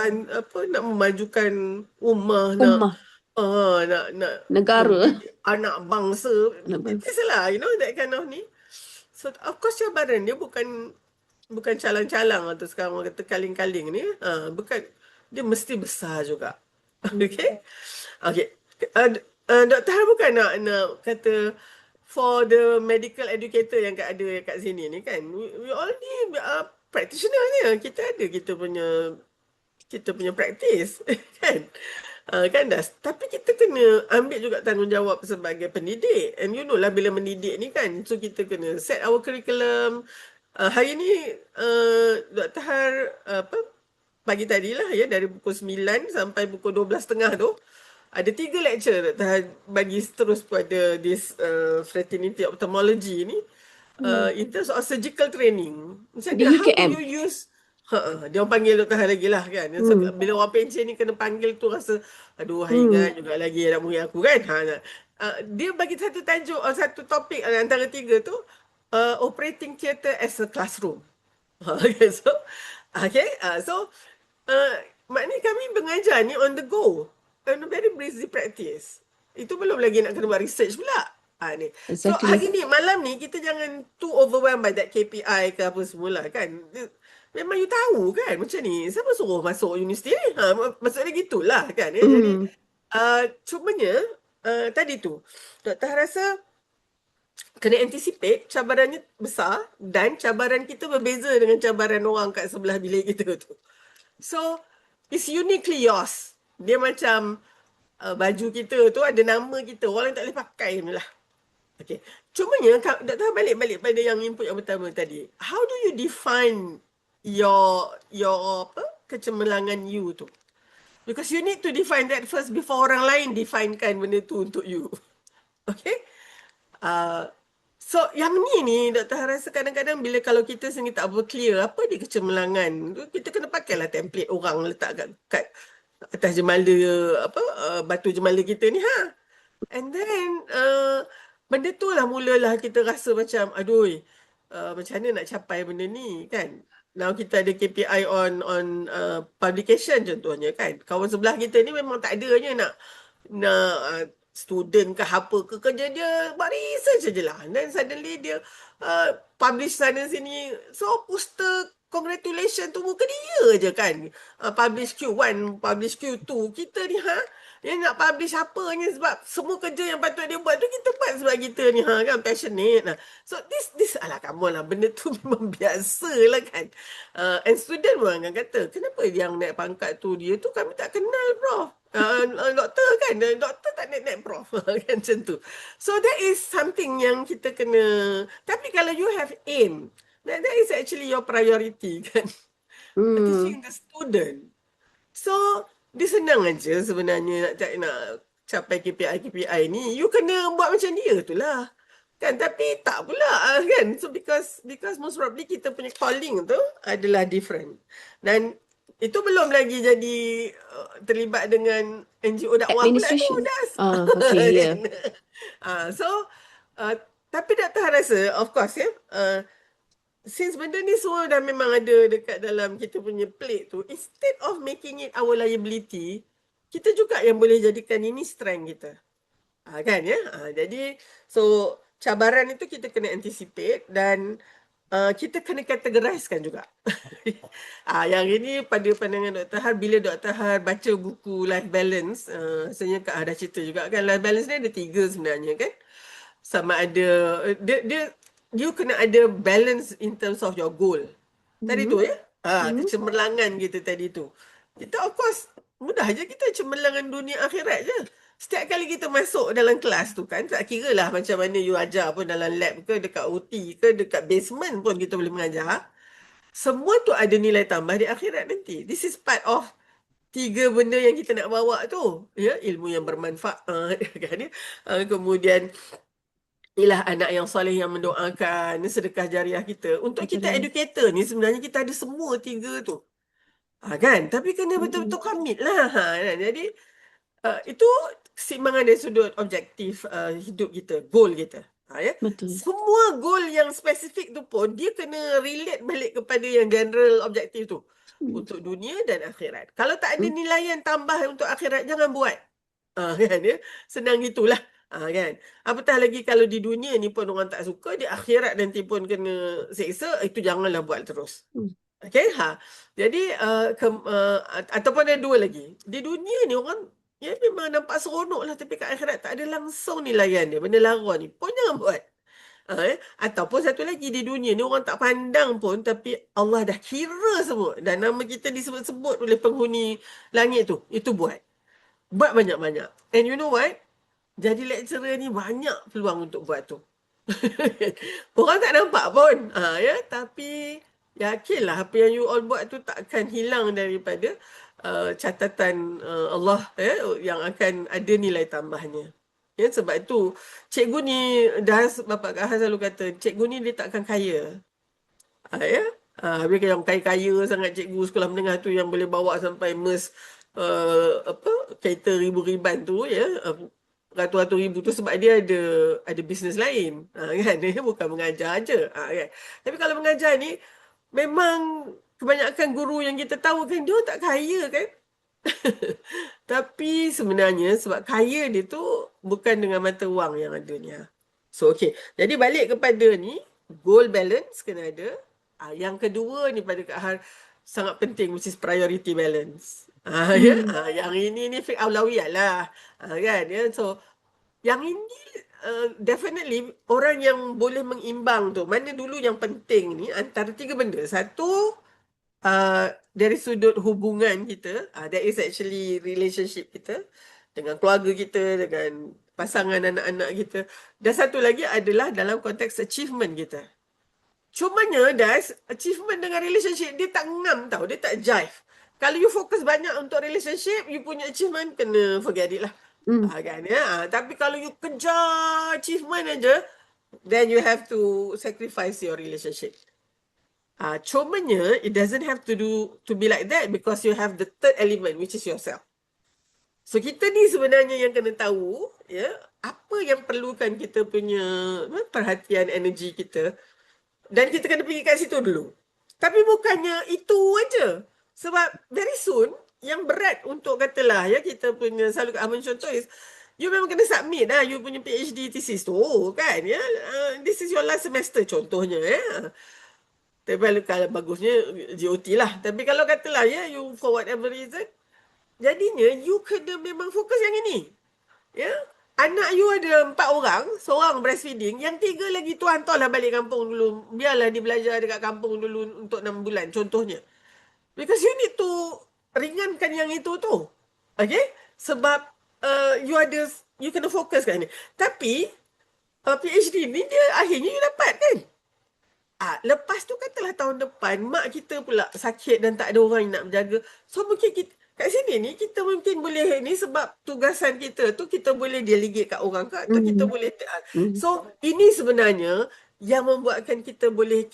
nak memajukan ummah, Ummah, nak negara, mendidik anak bangsa. anak bangsa. Itulah, that kind of ni. So of course cabaran dia bukan calang-calang atau sekarang orang kata kaling-kaling ni. Bukan, dia mesti besar juga. Okay. Okay. Dr. Har bukan nak kata for the medical educator yang ada kat sini ni kan. We all ni practitioner ni. Kita punya practice kan. Kan dah. Tapi kita kena ambil juga tanggungjawab sebagai pendidik. And you know lah bila mendidik ni kan. So kita kena set our curriculum. Hari ni Dr. Har pagi tadi lah ya, dari pukul 9 sampai pukul 12.30 tu ada 3 lecture Dr. Har bagi terus pada this fraternity ophthalmology ni. In terms of surgical training. Macam Di how do UKM. you use dia orang panggil Dr. Har lagi lah kan. So, bila orang pencen ni kena panggil tu rasa aduh ingat juga lagi anak murid aku kan. Dia bagi satu tajuk, satu topik antara 3 tu, operating theatre as a classroom. Okay, so maknanya kami mengajar ni on the go. Very busy practice. Itu belum lagi nak kena buat research pula. Ni. So Exactly. hari ni, malam ni kita jangan too overwhelmed by that KPI ke apa semula kan. Memang you tahu kan macam ni. Siapa suruh masuk universiti ni? Maksudnya gitulah kan. Jadi cumanya tadi tu Dr. Har rasa kena anticipate cabarannya besar dan cabaran kita berbeza dengan cabaran orang kat sebelah bilik kita tu. So it's uniquely yours. Dia macam baju kita tu ada nama kita. Orang tak boleh pakai ni lah. Okay. Cumanya, Dr. balik pada yang input yang pertama tadi. How do you define your kecemerlangan you tu? Because you need to define that first before orang lain definekan benda tu untuk you. Okay? So, yang ni Dr. Har rasa kadang-kadang bila kalau kita sendiri tak clear apa dia kecemerlangan, kita kena pakailah template orang letak kat atas jemala batu jemala kita ni and then benda tu lah mulalah kita rasa macam aduh macam mana nak capai benda ni kan. Now kita ada KPI on publication contohnya kan. Kawan sebelah kita ni memang tak adanya nak student ke apa ke, kerja dia buat research je lah. Dan suddenly dia publish sana sini. So poster congratulations tu muka dia je kan. Publish Q1, publish Q2. Kita ni yang nak publish apanya sebab semua kerja yang patut dia buat tu kita buat sebab kita ni kan passionate. So this alah come on lah, benda tu memang biasa lah kan. And student pun akan kata kenapa yang naik pangkat tu dia tu kami tak kenal prof. Doktor kan, doktor tak naik prof kan macam tu. So that is something yang kita kena. Tapi kalau you have aim, that is actually your priority kan. Teaching the student. So dia senang aja sebenarnya nak capai KPI ni. You kena buat macam dia tu lah. Kan, tapi tak pula kan. So because most probably kita punya calling tu adalah different. Dan itu belum lagi jadi terlibat dengan NGO dakwah pula tu. Administration. Das. Okay, yeah. Tapi Dr. Har rasa, of course ya, since benda ni semua dah memang ada dekat dalam kita punya plate tu, instead of making it our liability, kita juga yang boleh jadikan ini strength kita. Kan ya? Jadi, so cabaran itu kita kena anticipate dan kita kena categorizekan juga. Yang ini pada pandangan Dr. Har, bila Dr. Har baca buku Life Balance, rasanya Kak Har dah cerita juga kan, Life Balance ni ada 3 sebenarnya kan. Sama ada, you kena ada balance in terms of your goal. Tadi tu ya, kecemerlangan kita tadi tu. Kita of course, mudah je kita cemerlangan dunia akhirat je. Setiap kali kita masuk dalam kelas tu kan, tak kira lah macam mana you ajar pun dalam lab ke, dekat OT ke, dekat basement pun kita boleh mengajar. Semua tu ada nilai tambah di akhirat nanti. This is part of tiga benda yang kita nak bawa tu, ya, ilmu yang bermanfaat kan ya. Kemudian ialah anak yang soleh yang mendoakan, sedekah jariah kita. Untuk kita Ajaran. educator ni sebenarnya kita ada semua tiga tu. Kan? Tapi kena betul-betul commit lah. Kan? Jadi itu keseimbangan dari sudut objektif hidup kita, goal kita. Ya. Betul. Semua goal yang spesifik tu pun dia kena relate balik kepada yang general objektif tu. Untuk dunia dan akhirat. Kalau tak ada nilaian tambah untuk akhirat, jangan buat. Kan ya? Senang gitulah. Kan? Apatah lagi kalau di dunia ni pun orang tak suka, di akhirat nanti pun kena seksa, itu janganlah buat terus. Okay, jadi ataupun ada dua lagi. Di dunia ni orang ya memang nampak seronok lah, tapi kat akhirat tak ada langsung nilaian dia. Benda lara ni pun jangan buat. Ataupun satu lagi, di dunia ni orang tak pandang pun, tapi Allah dah kira semua. Dan nama kita disebut-sebut oleh penghuni langit tu. Itu buat. Buat banyak-banyak. And you know what? Jadi lecturer ni banyak peluang untuk buat tu. Orang tak nampak pun. Ya, tapi yakinlah apa yang you all buat tu tak akan hilang daripada catatan Allah yang akan ada nilai tambahnya. Ya, sebab itu cikgu ni Bapak Kak Han selalu kata, cikgu ni dia tak akan kaya. Ya. Habis yang kaya-kaya sangat cikgu sekolah menengah tu yang boleh bawa sampai MERS kereta ribu-riban tu ya, ratus-ratus ribu tu sebab dia ada bisnes lain. Kan? Dia bukan mengajar aja. Kan? Tapi kalau mengajar ni memang kebanyakan guru yang kita tahu kan dia tak kaya kan. Tapi sebenarnya sebab kaya dia tu bukan dengan mata wang yang adanya. So okay. Jadi balik kepada ni, goal balance kena ada. Yang kedua ni pada Kak Har sangat penting, which is priority balance. Ya, yang ini ni fiqh aulawiyah lah. Kan ya. So yang ini definitely orang yang boleh mengimbang tu, mana dulu yang penting ni antara tiga benda. Satu, dari sudut hubungan kita, that is actually relationship kita dengan keluarga kita, dengan pasangan anak-anak kita. Dan satu lagi adalah dalam konteks achievement kita. Cumanya Das, achievement dengan relationship dia tak ngam tau, dia tak jive. Kalau you fokus banyak untuk relationship, you punya achievement kena forget it lah. Kan, ya? Tapi kalau you kejar achievement aja, then you have to sacrifice your relationship. Cumanya it doesn't have to be like that, because you have the third element, which is yourself. So kita ni sebenarnya yang kena tahu ya, apa yang perlukan kita punya perhatian, energi kita, dan kita kena pergi kat situ dulu. Tapi bukannya itu aja. Sebab very soon yang berat untuk katalah ya, kita punya selalu Ahmad contoh is, you memang kena submit lah you punya PhD thesis tu kan ya. This is your last semester contohnya ya. Tapi kalau bagusnya GOT lah. Tapi kalau katalah ya, you for whatever reason, jadinya you kena memang fokus yang ini. Ya. Anak you ada 4 orang, seorang breastfeeding, yang 3 lagi tu hantarlah balik kampung dulu. Biarlah dia belajar dekat kampung dulu untuk 6 bulan contohnya. Because you need to ringankan yang itu tu. Okay? Sebab you kena fokus kat ni. Tapi PhD ni dia akhirnya you dapat kan? Lepas tu katalah tahun depan mak kita pula sakit dan tak ada orang yang nak menjaga. So mungkin kita kat sini ni kita mungkin boleh ni, sebab tugasan kita tu kita boleh delegate kat orang kat, atau kita boleh so ini sebenarnya yang membuatkan kita boleh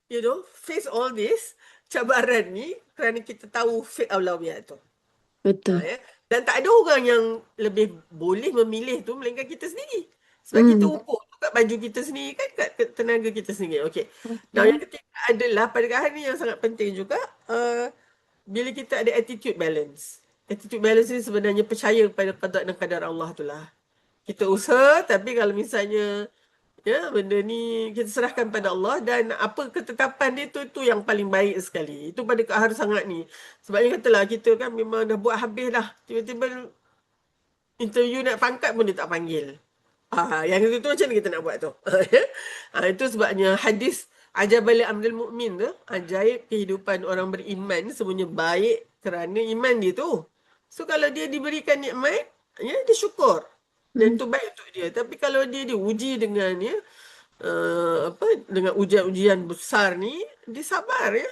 you know, face all this cabaran ni, kerana kita tahu fiqh aulawiyah tu. Betul. Ya? Dan tak ada orang yang lebih boleh memilih tu melainkan kita sendiri. Sebab kita ukur kat baju kita sendiri kan, kat tenaga kita sendiri. Okey. Now yang ketiga adalah pada hari ni yang sangat penting juga, bila kita ada attitude balance. Attitude balance ni sebenarnya percaya kepada qada dan qadar Allah tu lah. Kita usaha, tapi kalau misalnya ya benda ni kita serahkan pada Allah, dan apa ketetapan dia tu yang paling baik sekali. Itu pada Kak Har sangat ni. Sebabnya katalah kita kan memang dah buat habis dah, tiba-tiba interview nak pangkat pun dia tak panggil. Yang itu macam mana kita nak buat tu? Itu sebabnya hadis ajabal amrul mukmin tu, ajaib kehidupan orang beriman semuanya baik kerana iman dia tu. So kalau dia diberikan nikmat, ya dia syukur. Dan itu baik untuk dia. Tapi kalau dia diuji dengan ya dengan ujian-ujian besar ni, dia sabar ya.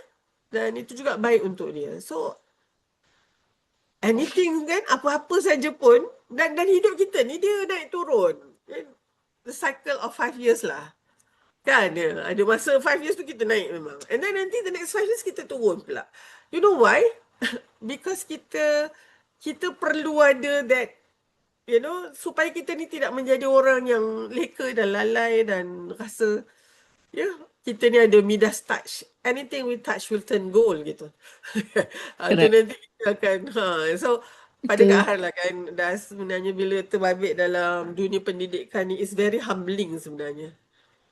dan itu juga baik untuk dia. So anything kan, apa-apa saja pun, dan hidup kita ni dia naik turun. The cycle of 5 years lah. Kan, ada masa 5 years tu kita naik memang. And then nanti the next 5 years kita turun pula. You know why? Because kita perlu ada that, you know, supaya kita ni tidak menjadi orang yang leka dan lalai dan rasa, ya, kita ni ada Midas touch. Anything we touch will turn gold gitu. Tu Correct. nanti kita akan, so pada Betul. Kak Har lah kan, dah sebenarnya bila terbabit dalam dunia pendidikan ni, is very humbling sebenarnya.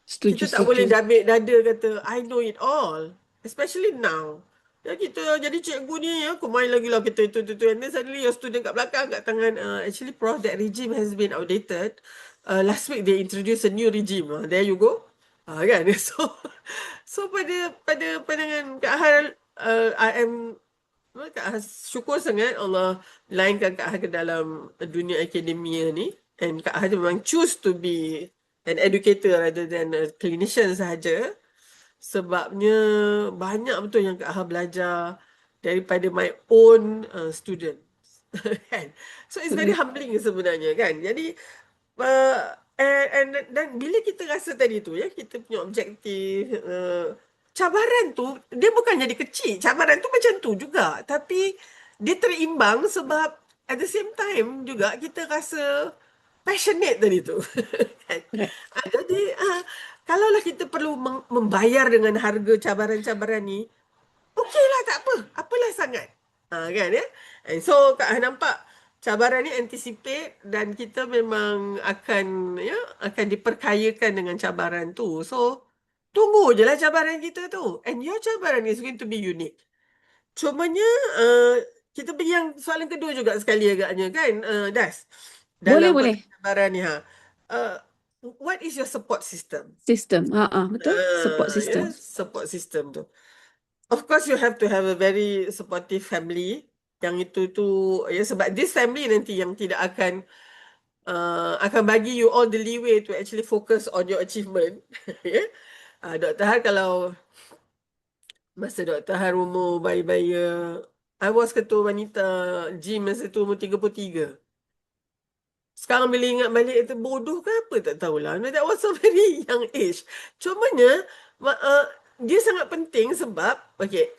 Setuju, Kita tak boleh setuju. dabik dada kata, I know it all. Especially now. Ya, kita jadi cikgu ni, ya, kau main lagi lah kita itu. And then suddenly your student kat belakang, kat tangan, actually Prof, that regime has been outdated. Last week they introduced a new regime. There you go. Kan? So pada pandangan Kak Har, I am Kak Har syukur sangat Allah lainkan Kak Har ke dalam dunia akademia ni. And Kak Har memang choose to be an educator rather than a clinician sahaja. Sebabnya banyak betul yang Kak Har belajar daripada my own student. Kan? So it's very humbling sebenarnya kan. Jadi dan bila kita rasa tadi tu, ya, kita punya objektif, cabaran tu dia bukan jadi kecil. Cabaran tu macam tu juga, tapi dia terimbang sebab at the same time juga kita rasa passionate tadi tu. Kan? Correct. Jadi kalaulah kita perlu membayar dengan harga cabaran-cabaran ni, okey lah, tak apa. Apalah sangat. Kan, ya? And so Kak Han nampak cabaran ni anticipate dan kita memang akan, ya, akan diperkayakan dengan cabaran tu. So tunggu je lah cabaran kita tu. And your cabaran is going to be unique. Cumanya kita pergi yang soalan kedua juga sekali agaknya kan, Das. Boleh, Dalam boleh. cabaran ni, what is your support system? Sistem. Betul. Support system. Ya, support system tu. Of course, you have to have a very supportive family. Yang itu ya, sebab this family nanti yang tidak akan bagi you all the leeway to actually focus on your achievement. Ya. Dr. Har, kalau masa Dr. Har umur bayi-bayi, I was ketua wanita gym masa tu umur 33. Sekarang bila ingat balik, itu bodoh ke apa tak tahulah. That was a very young age. Cumanya dia sangat penting sebab, okay,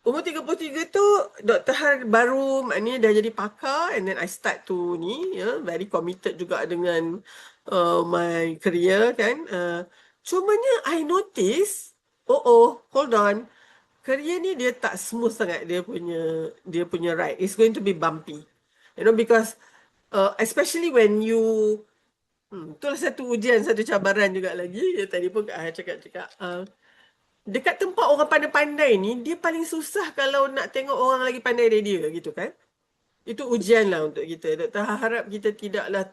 umur 33 tu Dr. Har baru maknanya dah jadi pakar, and then I start to ni, very committed juga dengan my career kan. Cumanya I notice, hold on, career ni dia tak smooth sangat dia punya ride. It's going to be bumpy. You know, because especially when you itulah satu ujian, satu cabaran juga lagi. Tadi pun Kak Har cakap dekat tempat orang pandai-pandai ni, dia paling susah kalau nak tengok orang lagi pandai dari dia gitu kan. Itu ujian lah untuk kita. Dr. Harap kita tidaklah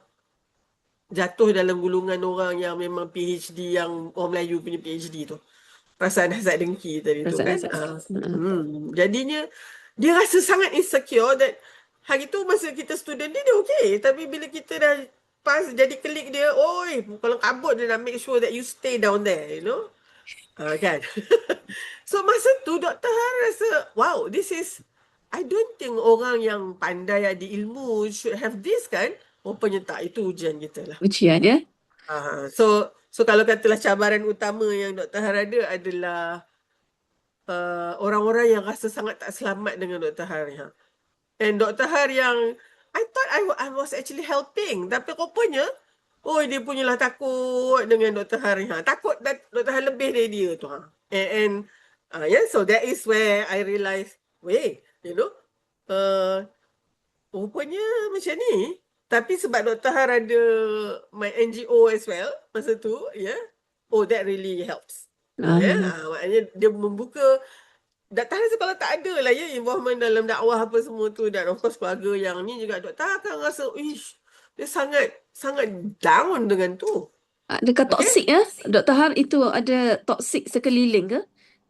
jatuh dalam gulungan orang yang memang PhD, yang orang Melayu punya PhD tu. Perasaan hasad dengki tadi tu kan. Jadinya dia rasa sangat insecure that hari tu masa kita student dia okey, tapi bila kita dah pas jadi klik dia, kalau kabut dia nak make sure that you stay down there, you know. Kan. So masa tu Dr. Har rasa, wow, this is, I don't think orang yang pandai di ilmu should have this kan. Rupanya tak, itu ujian kita lah. Ujian, ya. So kalau katalah cabaran utama yang Dr. Har ada adalah orang-orang yang rasa sangat tak selamat dengan Dr. Har. And Dr. Har yang I thought I was actually helping, tapi rupanya dia punyalah takut dengan Dr. Har. Takut Dr. Har lebih dari dia tu. And so that is where I realised, you know, rupanya macam ni. Tapi sebab Dr. Har ada my NGO as well masa tu, that really helps. Maknanya dia membuka. Dr. Har kalau tak ada lah involvement dalam dakwah apa semua tu, dan of course keluarga yang ni juga, Dr. Har akan rasa, dia sangat down dengan tu. Dekat toxic ya? Dr. Har itu ada toxic sekeliling ke?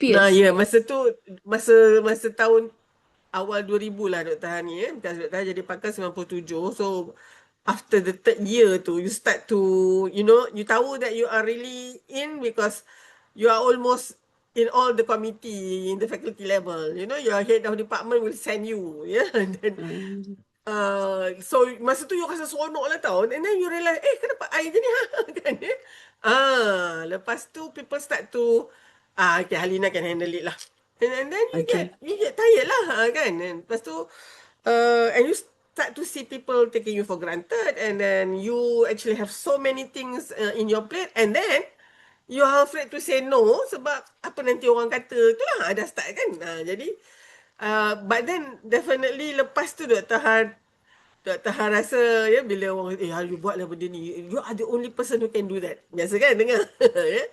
Peers? Masa tu, masa tahun awal 2000 lah Dr. Har ni. Because Dr. Har jadi pakar 97. So, after the third year tu, you start to, you know, you tahu that you are really in because you are almost in all the committee in the faculty level. You know, your head of department will send you. Yeah. And then Hmm. so masa tu you rasa seronok lah tau. And then you realise, kenapa I je ni kan? Lepas tu people start to, okay, Halina can handle it lah. And then Okay. you get tired lah kan? And lepas tu, and you start to see people taking you for granted, and then you actually have so many things in your plate, and then you are afraid to say no sebab apa nanti orang kata. Itulah dah start kan. Jadi but then definitely lepas tu Dr. Han rasa bila orang you buatlah benda ni, you are the only person who can do that. Biasa kan dengar. Ya.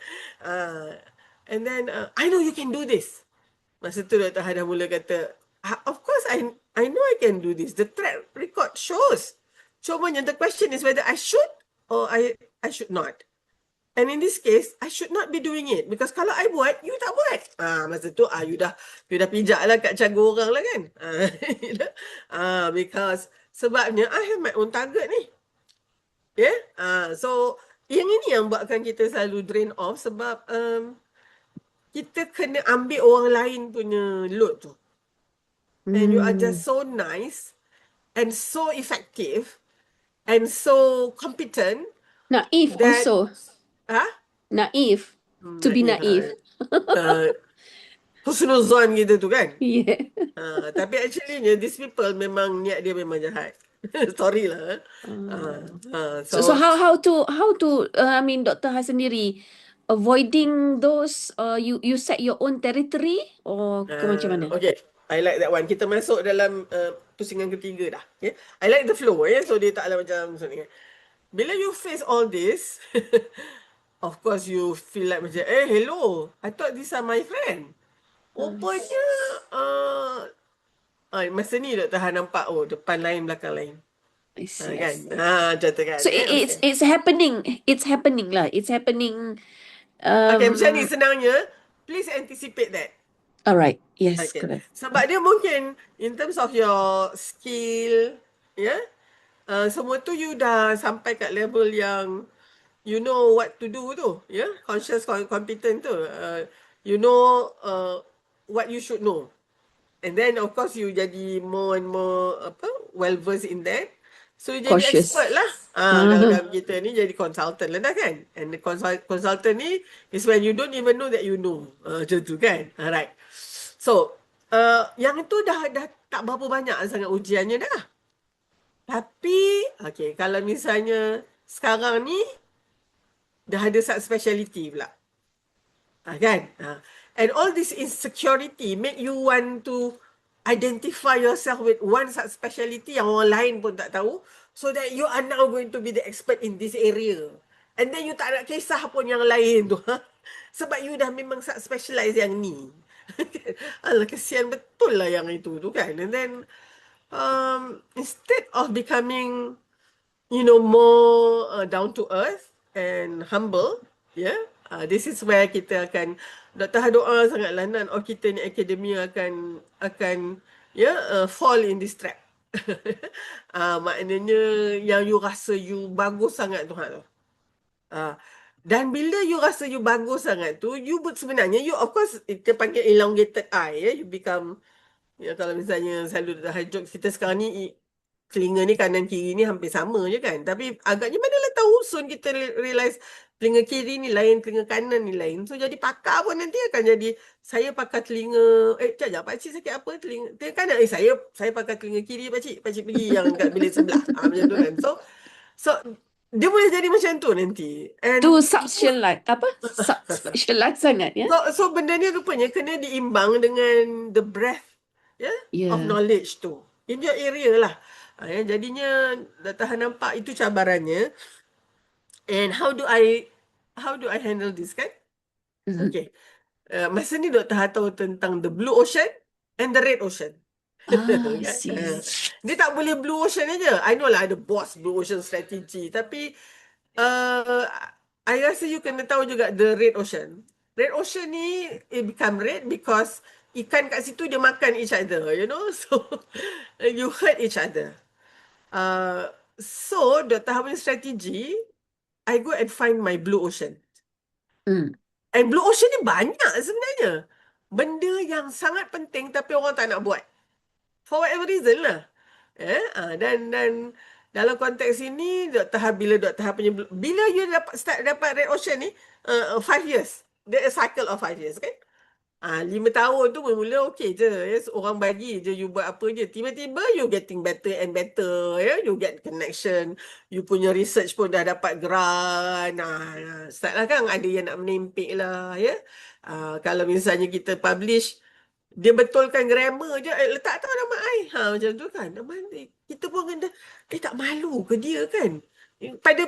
And then I know you can do this. Masa tu Dr. Han dah mula kata, of course I know I can do this. The track record shows. Cumanya the question is whether I should or I should not. And in this case, I should not be doing it. Because kalau I buat, you tak buat. Masa tu, you dah pijak lah kat cagur orang lah kan. Because sebabnya, I have my own target ni. Yeah? So, yang ini yang buatkan kita selalu drain off sebab kita kena ambil orang lain punya load tu. And you are just so nice and so effective and so competent Naif that... also. Naif. To be naif. Husnuzon gitu tu kan. Yeah. Tapi actually these people memang niat dia memang jahat. Sorry lah. So how to I mean Dr. Han sendiri avoiding those you set your own territory or ke macam mana? Okay, I like that one. Kita masuk dalam pusingan ketiga dah. Okay? I like the flow. So dia taklah macam bila you face all this, of course you feel like macam, hello, I thought these are my friend. Rupanya, masa ni Dr. Han nampak, depan lain, belakang lain. I see. Kan? Macam tu kan. So it's happening. It's happening lah. It's happening. Okay, macam ni senangnya, please anticipate that. Alright. Yes, Okay. correct. Sebab dia mungkin, in terms of your skill, semua tu you dah sampai kat level yang you know what to do tu, conscious, competent tu. You know what you should know. And then of course you jadi more and more well versed in that. So you jadi Cautious. expert lah. Kalau kita ni jadi consultant lah dah kan. And the consultant ni is when you don't even know that you know. Macam tu kan. Alright. So yang itu dah tak berapa banyak sangat ujiannya dah. Tapi, okay, kalau misalnya sekarang ni, dah ada subspeciality pula. Kan? And all this insecurity make you want to identify yourself with one subspeciality yang orang lain pun tak tahu, so that you are now going to be the expert in this area. And then you tak nak kisah pun yang lain tu. Sebab you dah memang subspecialize yang ni. Alah, kesian betul lah yang itu tu kan. And then, instead of becoming, more down to earth and humble, this is where kita akan, Dr. Han doa sangatlah nan, kita ni akademia akan fall in this trap. Maknanya yang you rasa you bagus sangat tu. Dan bila you rasa you bagus sangat tu, sebenarnya you, of course, kita panggil elongated eye, you become, kalau misalnya selalu joke kita sekarang ni, telinga ni kanan kiri ni hampir sama je kan. Tapi agaknya manalah tahu soon kita realize telinga kiri ni lain, telinga kanan ni lain. So jadi pakar pun nanti akan jadi, saya pakar telinga, sekejap, pakcik sakit apa? Telinga kanan, saya pakar telinga kiri pakcik pergi yang kat bilik sebelah. Macam tu kan. So dia boleh jadi macam tu nanti. And Tu subspecialize sangat ya. So benda ni rupanya kena diimbang dengan the breadth of knowledge tu. In your area lah. Jadinya Dr. Han nampak itu cabarannya. And how do I handle this kan? Okay. Masa ni Dr. Han tahu tentang the blue ocean and the red ocean. I see. Dia tak boleh blue ocean aja. I know lah ada boss blue ocean strategy. Tapi I rasa you kena tahu juga the red ocean. Red ocean ni it become red because ikan kat situ dia makan each other, so you hurt each other. So Dr. Han punya strategi, I go and find my blue ocean. And Blue Ocean ni banyak sebenarnya. Benda yang sangat penting tapi orang tak nak buat. For whatever reason lah. Dan dalam konteks ini, bila Dr. Har punya, bila you dapat Red Ocean ni, 5 years. There a cycle of 5 years kan. 5 tahun tu mula okey je. Orang bagi je you buat apa je. Tiba-tiba you getting better and better. You get connection. You punya research pun dah dapat grant. Start lah kan ada yang nak menempik lah. Kalau misalnya kita publish, dia betulkan grammar je. Letak tahu nama I. Macam tu kan. Kita pun kena, tak malu ke dia kan? Pada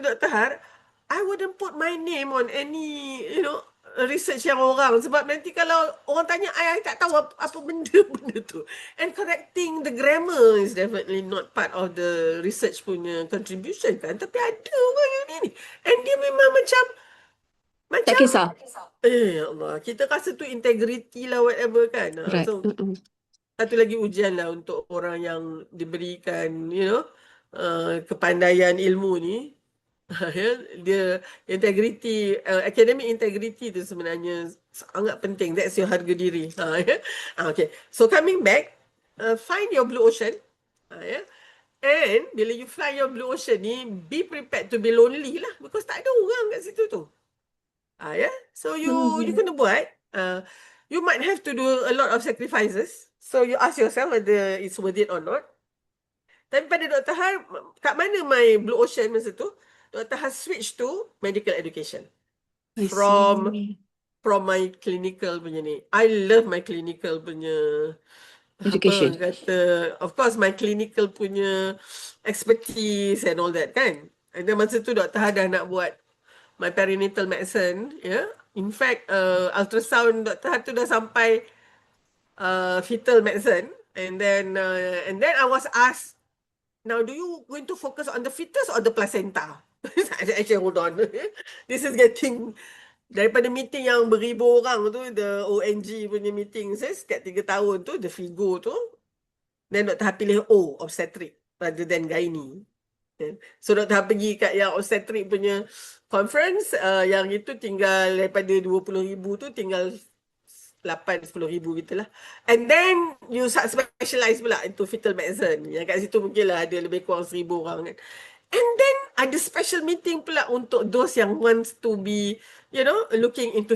Dr. Har, I wouldn't put my name on any, research yang orang. Sebab nanti kalau orang tanya, I tak tahu apa benda tu. And correcting the grammar is definitely not part of the research punya contribution kan. Tapi ada orang yang ni. And dia memang macam Tak kisah. ya Allah, kita rasa tu integrity lah whatever kan. Right. So satu lagi ujian lah untuk orang yang diberikan kepandaian ilmu ni. Dia integrity, academic integrity tu sebenarnya sangat penting. That's your harga diri. Okay. So coming back, find your blue ocean. And bila you find your blue ocean ni, be prepared to be lonely lah, because tak ada orang kat situ tu. So you kena buat. You might have to do a lot of sacrifices. So you ask yourself whether it's worth it or not. Tapi pada Dr. Har, kat mana my blue ocean masa tu? Dr. Har switch to medical education. I From my see. clinical punya ni. I love my clinical punya Education. of course my clinical punya expertise and all that kan. And then masa tu Dr. Har dah nak buat my perinatal medicine. In fact, ultrasound Dr. Har tu dah sampai fetal medicine. And then I was asked, now do you going to focus on the fetus or the placenta? Actually, hold on. This is getting, daripada meeting yang beribu orang tu, the ONG punya meeting, setiap 3 tahun tu, the FIGO tu, then Dr. Har pilih O, obstetric, rather than gynae. So Dr. Har pergi kat yang obstetric punya conference, yang itu tinggal daripada 20,000 tu, tinggal 8-10,000 gitu lah. And then you specialize pula into fetal medicine. Yang kat situ mungkin lah ada lebih kurang 1,000 orang kan. And then ada special meeting pula untuk those yang wants to be, looking into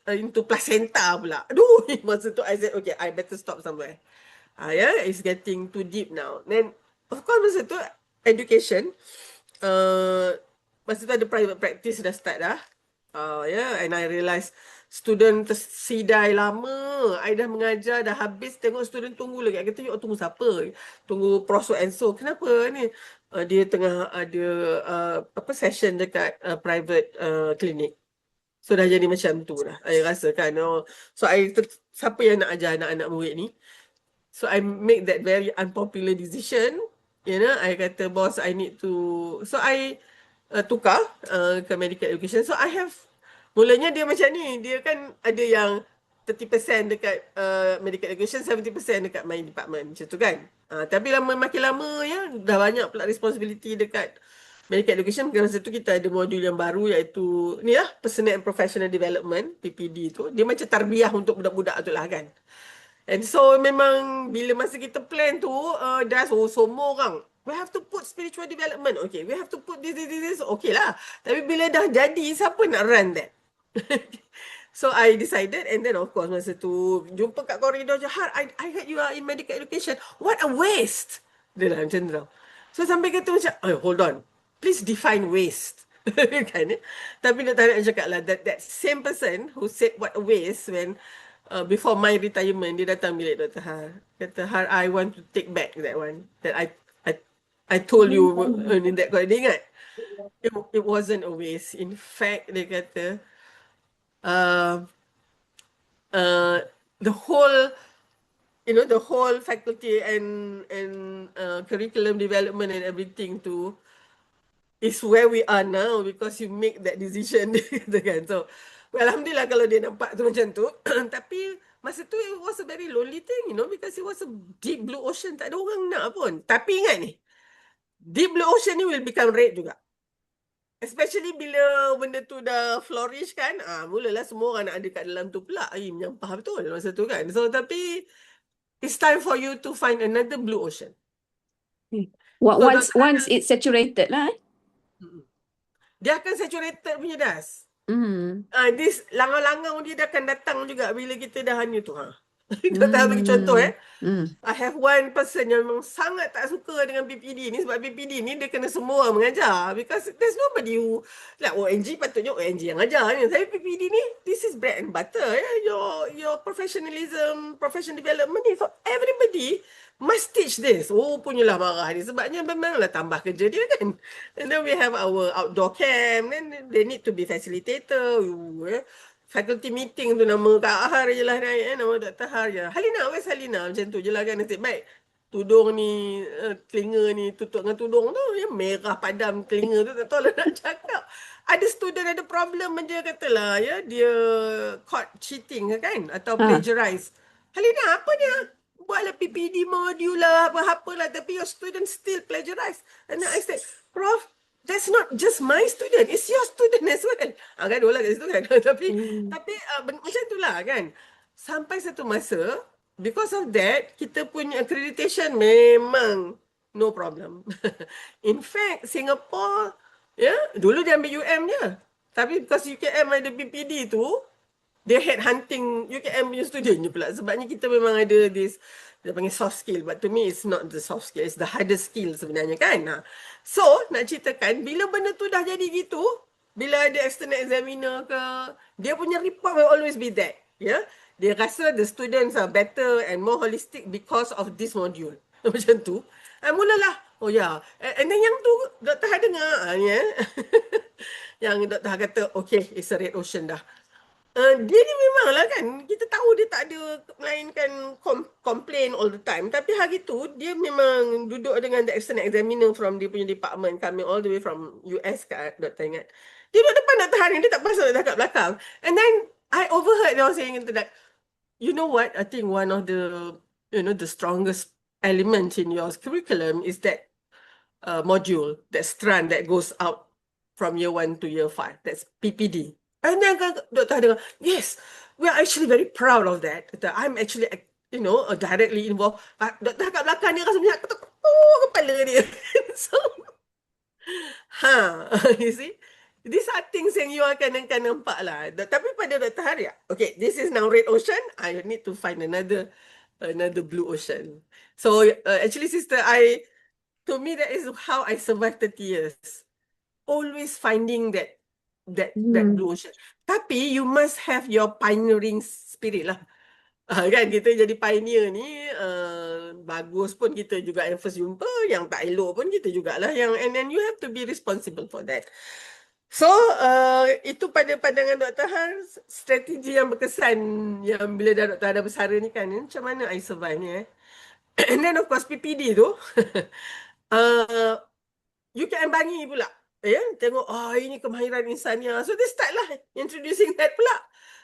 into placenta pula. Aduh, masa tu I said, okay, I better stop somewhere. It's getting too deep now. Then, of course, masa tu education, masa tu ada private practice dah start dah. And I realised student tersidai lama. I dah mengajar, dah habis, tengok student tunggu lagi. I kata, tunggu siapa? Tunggu Prof. So and so. Kenapa ni? Dia tengah ada session dekat private clinic. So dah jadi macam tu lah. I rasa kan. So siapa yang nak ajar anak-anak murid ni? So I make that very unpopular decision. I kata, boss, I need to... So I tukar ke medical education. So I have... Mulanya dia macam ni. Dia kan ada yang 30% dekat medical education, 70% dekat my department. Macam tu kan. Tapi makin lama dah banyak pula responsibility dekat medical education. Masa tu kita ada modul yang baru iaitu ni lah, Personal and Professional Development, PPD tu. Dia macam tarbiyah untuk budak-budak tu lah kan. And so memang bila masa kita plan tu, dah semua orang, we have to put spiritual development. Okay, we have to put this. Okay lah. Tapi bila dah jadi, siapa nak run that? So I decided, and then of course masa tu jumpa kat koridor je, Har, I heard you are in medical education. What a waste. Dia lah macam tu. So sampai kata macam, hold on. Please define waste. Kan? Tapi nak cakap lah, that same person who said what a waste when before my retirement, dia datang bilik Dr. Har. Kata, Har, I want to take back that one. That I told you in that call. Dia ingat? It wasn't a waste. In fact, dia kata, the whole faculty and curriculum development and everything too is where we are now because you make that decision. So alhamdulillah kalau dia nampak tu macam tu. Tapi masa tu it was a very lonely thing, because it was a deep blue ocean, tak ada orang nak pun. Tapi ingat ni, deep blue ocean ni will become red juga. especially bila benda tu dah flourish kan, mulalah semua orang nak ada kat dalam tu pula. Menyampah betul masa tu kan. So, tapi it's time for you to find another blue ocean. So, Once it's saturated lah. dia akan saturated punya dust. Hmm. This langang-langang dia dah akan datang juga bila kita dah hanya tu. Kita tak bagi contoh I have one person yang memang sangat tak suka dengan PPD ni, sebab PPD ni dia kena semua orang mengajar, because there's nobody who like ONG, patutnya ONG yang ajar ni. Tapi PPD ni, this is bread and butter your professionalism, professional development ni for everybody must teach this. Punyalah marah ni, sebabnya memanglah tambah kerja dia kan. And then we have our outdoor camp, then they need to be facilitator. Faculty meeting tu nama Kak Har je lah naik, nama Dr. Har je. Halina, where's Halina? Macam tu je lah kan. Nasib baik tudung ni, telinga ni tutup dengan tudung tu, yang merah padam telinga tu, tak tahu lah nak cakap. Ada student ada problem je, katalah dia caught cheating kan, atau plagiarize. Halina, apa dia? Buatlah PPD module lah, apa-apalah, tapi your student still plagiarize. And then I said, Prof, that's not just my student, it's your student as well. Kan dua lah kat situ kan. Tapi macam itulah kan. Sampai satu masa, because of that, kita punya accreditation memang no problem. In fact, Singapore, dulu dia ambil UM je. Tapi because UKM ada PPD tu, dia headhunting UKM punya student je pula. Sebabnya kita memang ada this, dia panggil soft skill. But to me, it's not the soft skill. It's the hardest skill sebenarnya kan. So, nak ceritakan, bila benda tu dah jadi gitu, bila ada external examiner ke, dia punya report will always be that. Dia rasa the students are better and more holistic because of this module. Macam tu. Mulalah, and then yang tu, Dr. Ha dengar. Yang Dr. Ha kata, okay, it's a red ocean dah. Dia ni memanglah kan, kita tahu dia tak ada melainkan complain all the time. Tapi hari tu, dia memang duduk dengan the external examiner from dia punya department, coming all the way from US kat Dr. ingat. Dia duduk depan Dr. Hari, dia tak pasal kat belakang. And then, I overheard dia saying into that, you know what, I think one of the, the strongest element in your curriculum is that module, that strand that goes out from year 1 to year 5. That's PPD. And then Dr. dengar, yes, we are actually very proud of that. I'm actually, directly involved. Dr. kat belakang dia rasa macam ketuk kepala dia. So, you see, these are things yang you akan nampak lah. Tapi pada Dr. Har, okay, this is now red ocean. I need to find another blue ocean. So actually, sister, to me that is how I survived 30 years. Always finding that blue ocean. Tapi you must have your pioneering spirit lah. Kan kita jadi pioneer ni, bagus pun kita juga yang first jumpa, yang tak elok pun kita jugalah yang, and then you have to be responsible for that. So itu pada pandangan Dr. Har, strategi yang berkesan yang bila dah Dr. Har dah bersara ni kan, macam mana I survive ni And then of course PPD tu UKM Bangi pula. Tengok, ini kemahiran insania. So they start lah introducing that pula.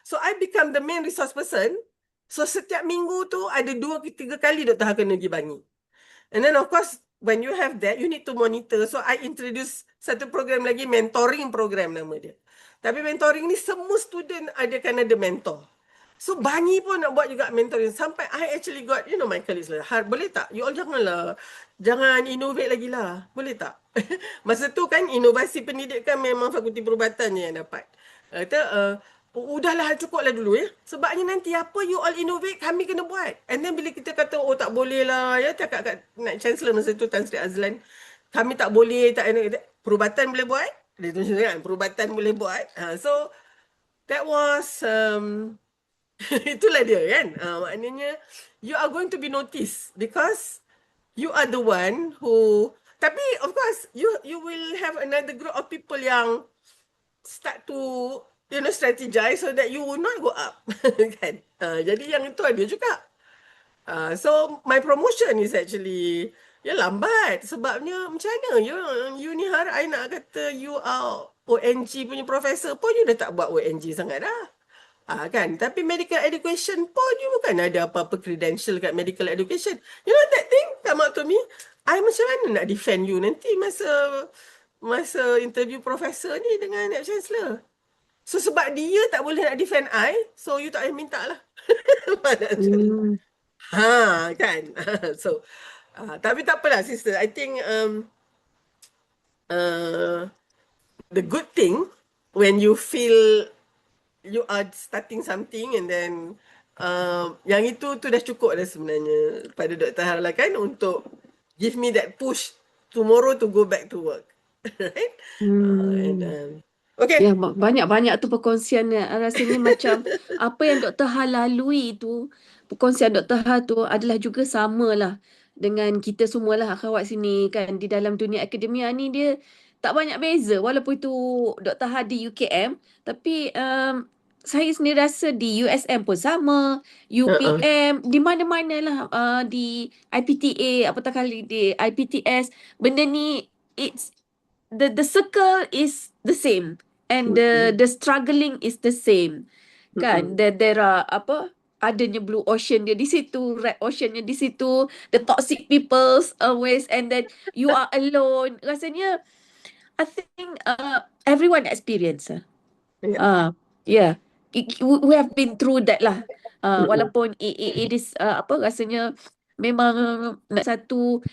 So I become the main resource person. So setiap minggu tu ada 2 ke 3 kali Dr. Ha kena pergi Bangi. And then of course, when you have that, you need to monitor. So I introduce satu program lagi, mentoring program nama dia. Tapi mentoring ni semua student kan ada mentor. So Bangi pun nak buat juga mentoring. Sampai I actually got, my colleagues lah, boleh tak? You all jangan innovate lagi lah. Boleh tak? Masa tu kan inovasi pendidikan memang Fakulti Perubatan je yang dapat. Kata, udahlah cukuplah dulu Sebabnya nanti apa you all innovate, kami kena buat. And then bila kita kata, tak boleh lah, cakap kat Chancellor masa tu, Tan Sri Azlan, kami tak boleh, perubatan boleh buat. Dia tu macam kan, perubatan boleh buat. So, that was... itulah dia kan. Maknanya you are going to be noticed because you are the one who, tapi of course you will have another group of people yang start to strategize so that you will not go up. Kan. Jadi yang itu ada juga. So my promotion is actually lambat sebabnya macam mana you ni Har, I nak kata you are ONG punya profesor pun you dah tak buat ONG sangat dah. Kan, tapi medical education pun you bukan ada apa-apa credential kat medical education. You know that thing come out to me, I macam mana nak defend you nanti masa masa interview profesor ni dengan Naib Chancellor. So sebab dia tak boleh nak defend I, so you tak payah minta lah. Hmm. Kan? So, tapi tak apalah sister. I think the good thing when you feel you are starting something and then yang itu tu dah cukup dah sebenarnya pada Dr. Harla kan untuk give me that push tomorrow to go back to work. Right? And okay. Ya, banyak-banyak tu perkongsian dia. Rasanya macam apa yang Dr. Hal lalui tu, perkongsian Dr. Hal tu adalah juga sama lah dengan kita semualah akhwat sini kan. Di dalam dunia akademia ni dia tak banyak beza. Walaupun itu Dr. Hal di UKM, tapi saya sendiri rasa di USM pun sama, UPM, di mana-mana lah, di IPTA, apatah kali di IPTS, benda ni, it's the circle is the same. And the struggling is the same. Kan? There are adanya blue ocean dia di situ, red oceannya di situ, the toxic peoples always, and then you are alone. Rasanya, I think everyone experience. Yeah. We have been through that lah. Walaupun it is rasanya memang nak satu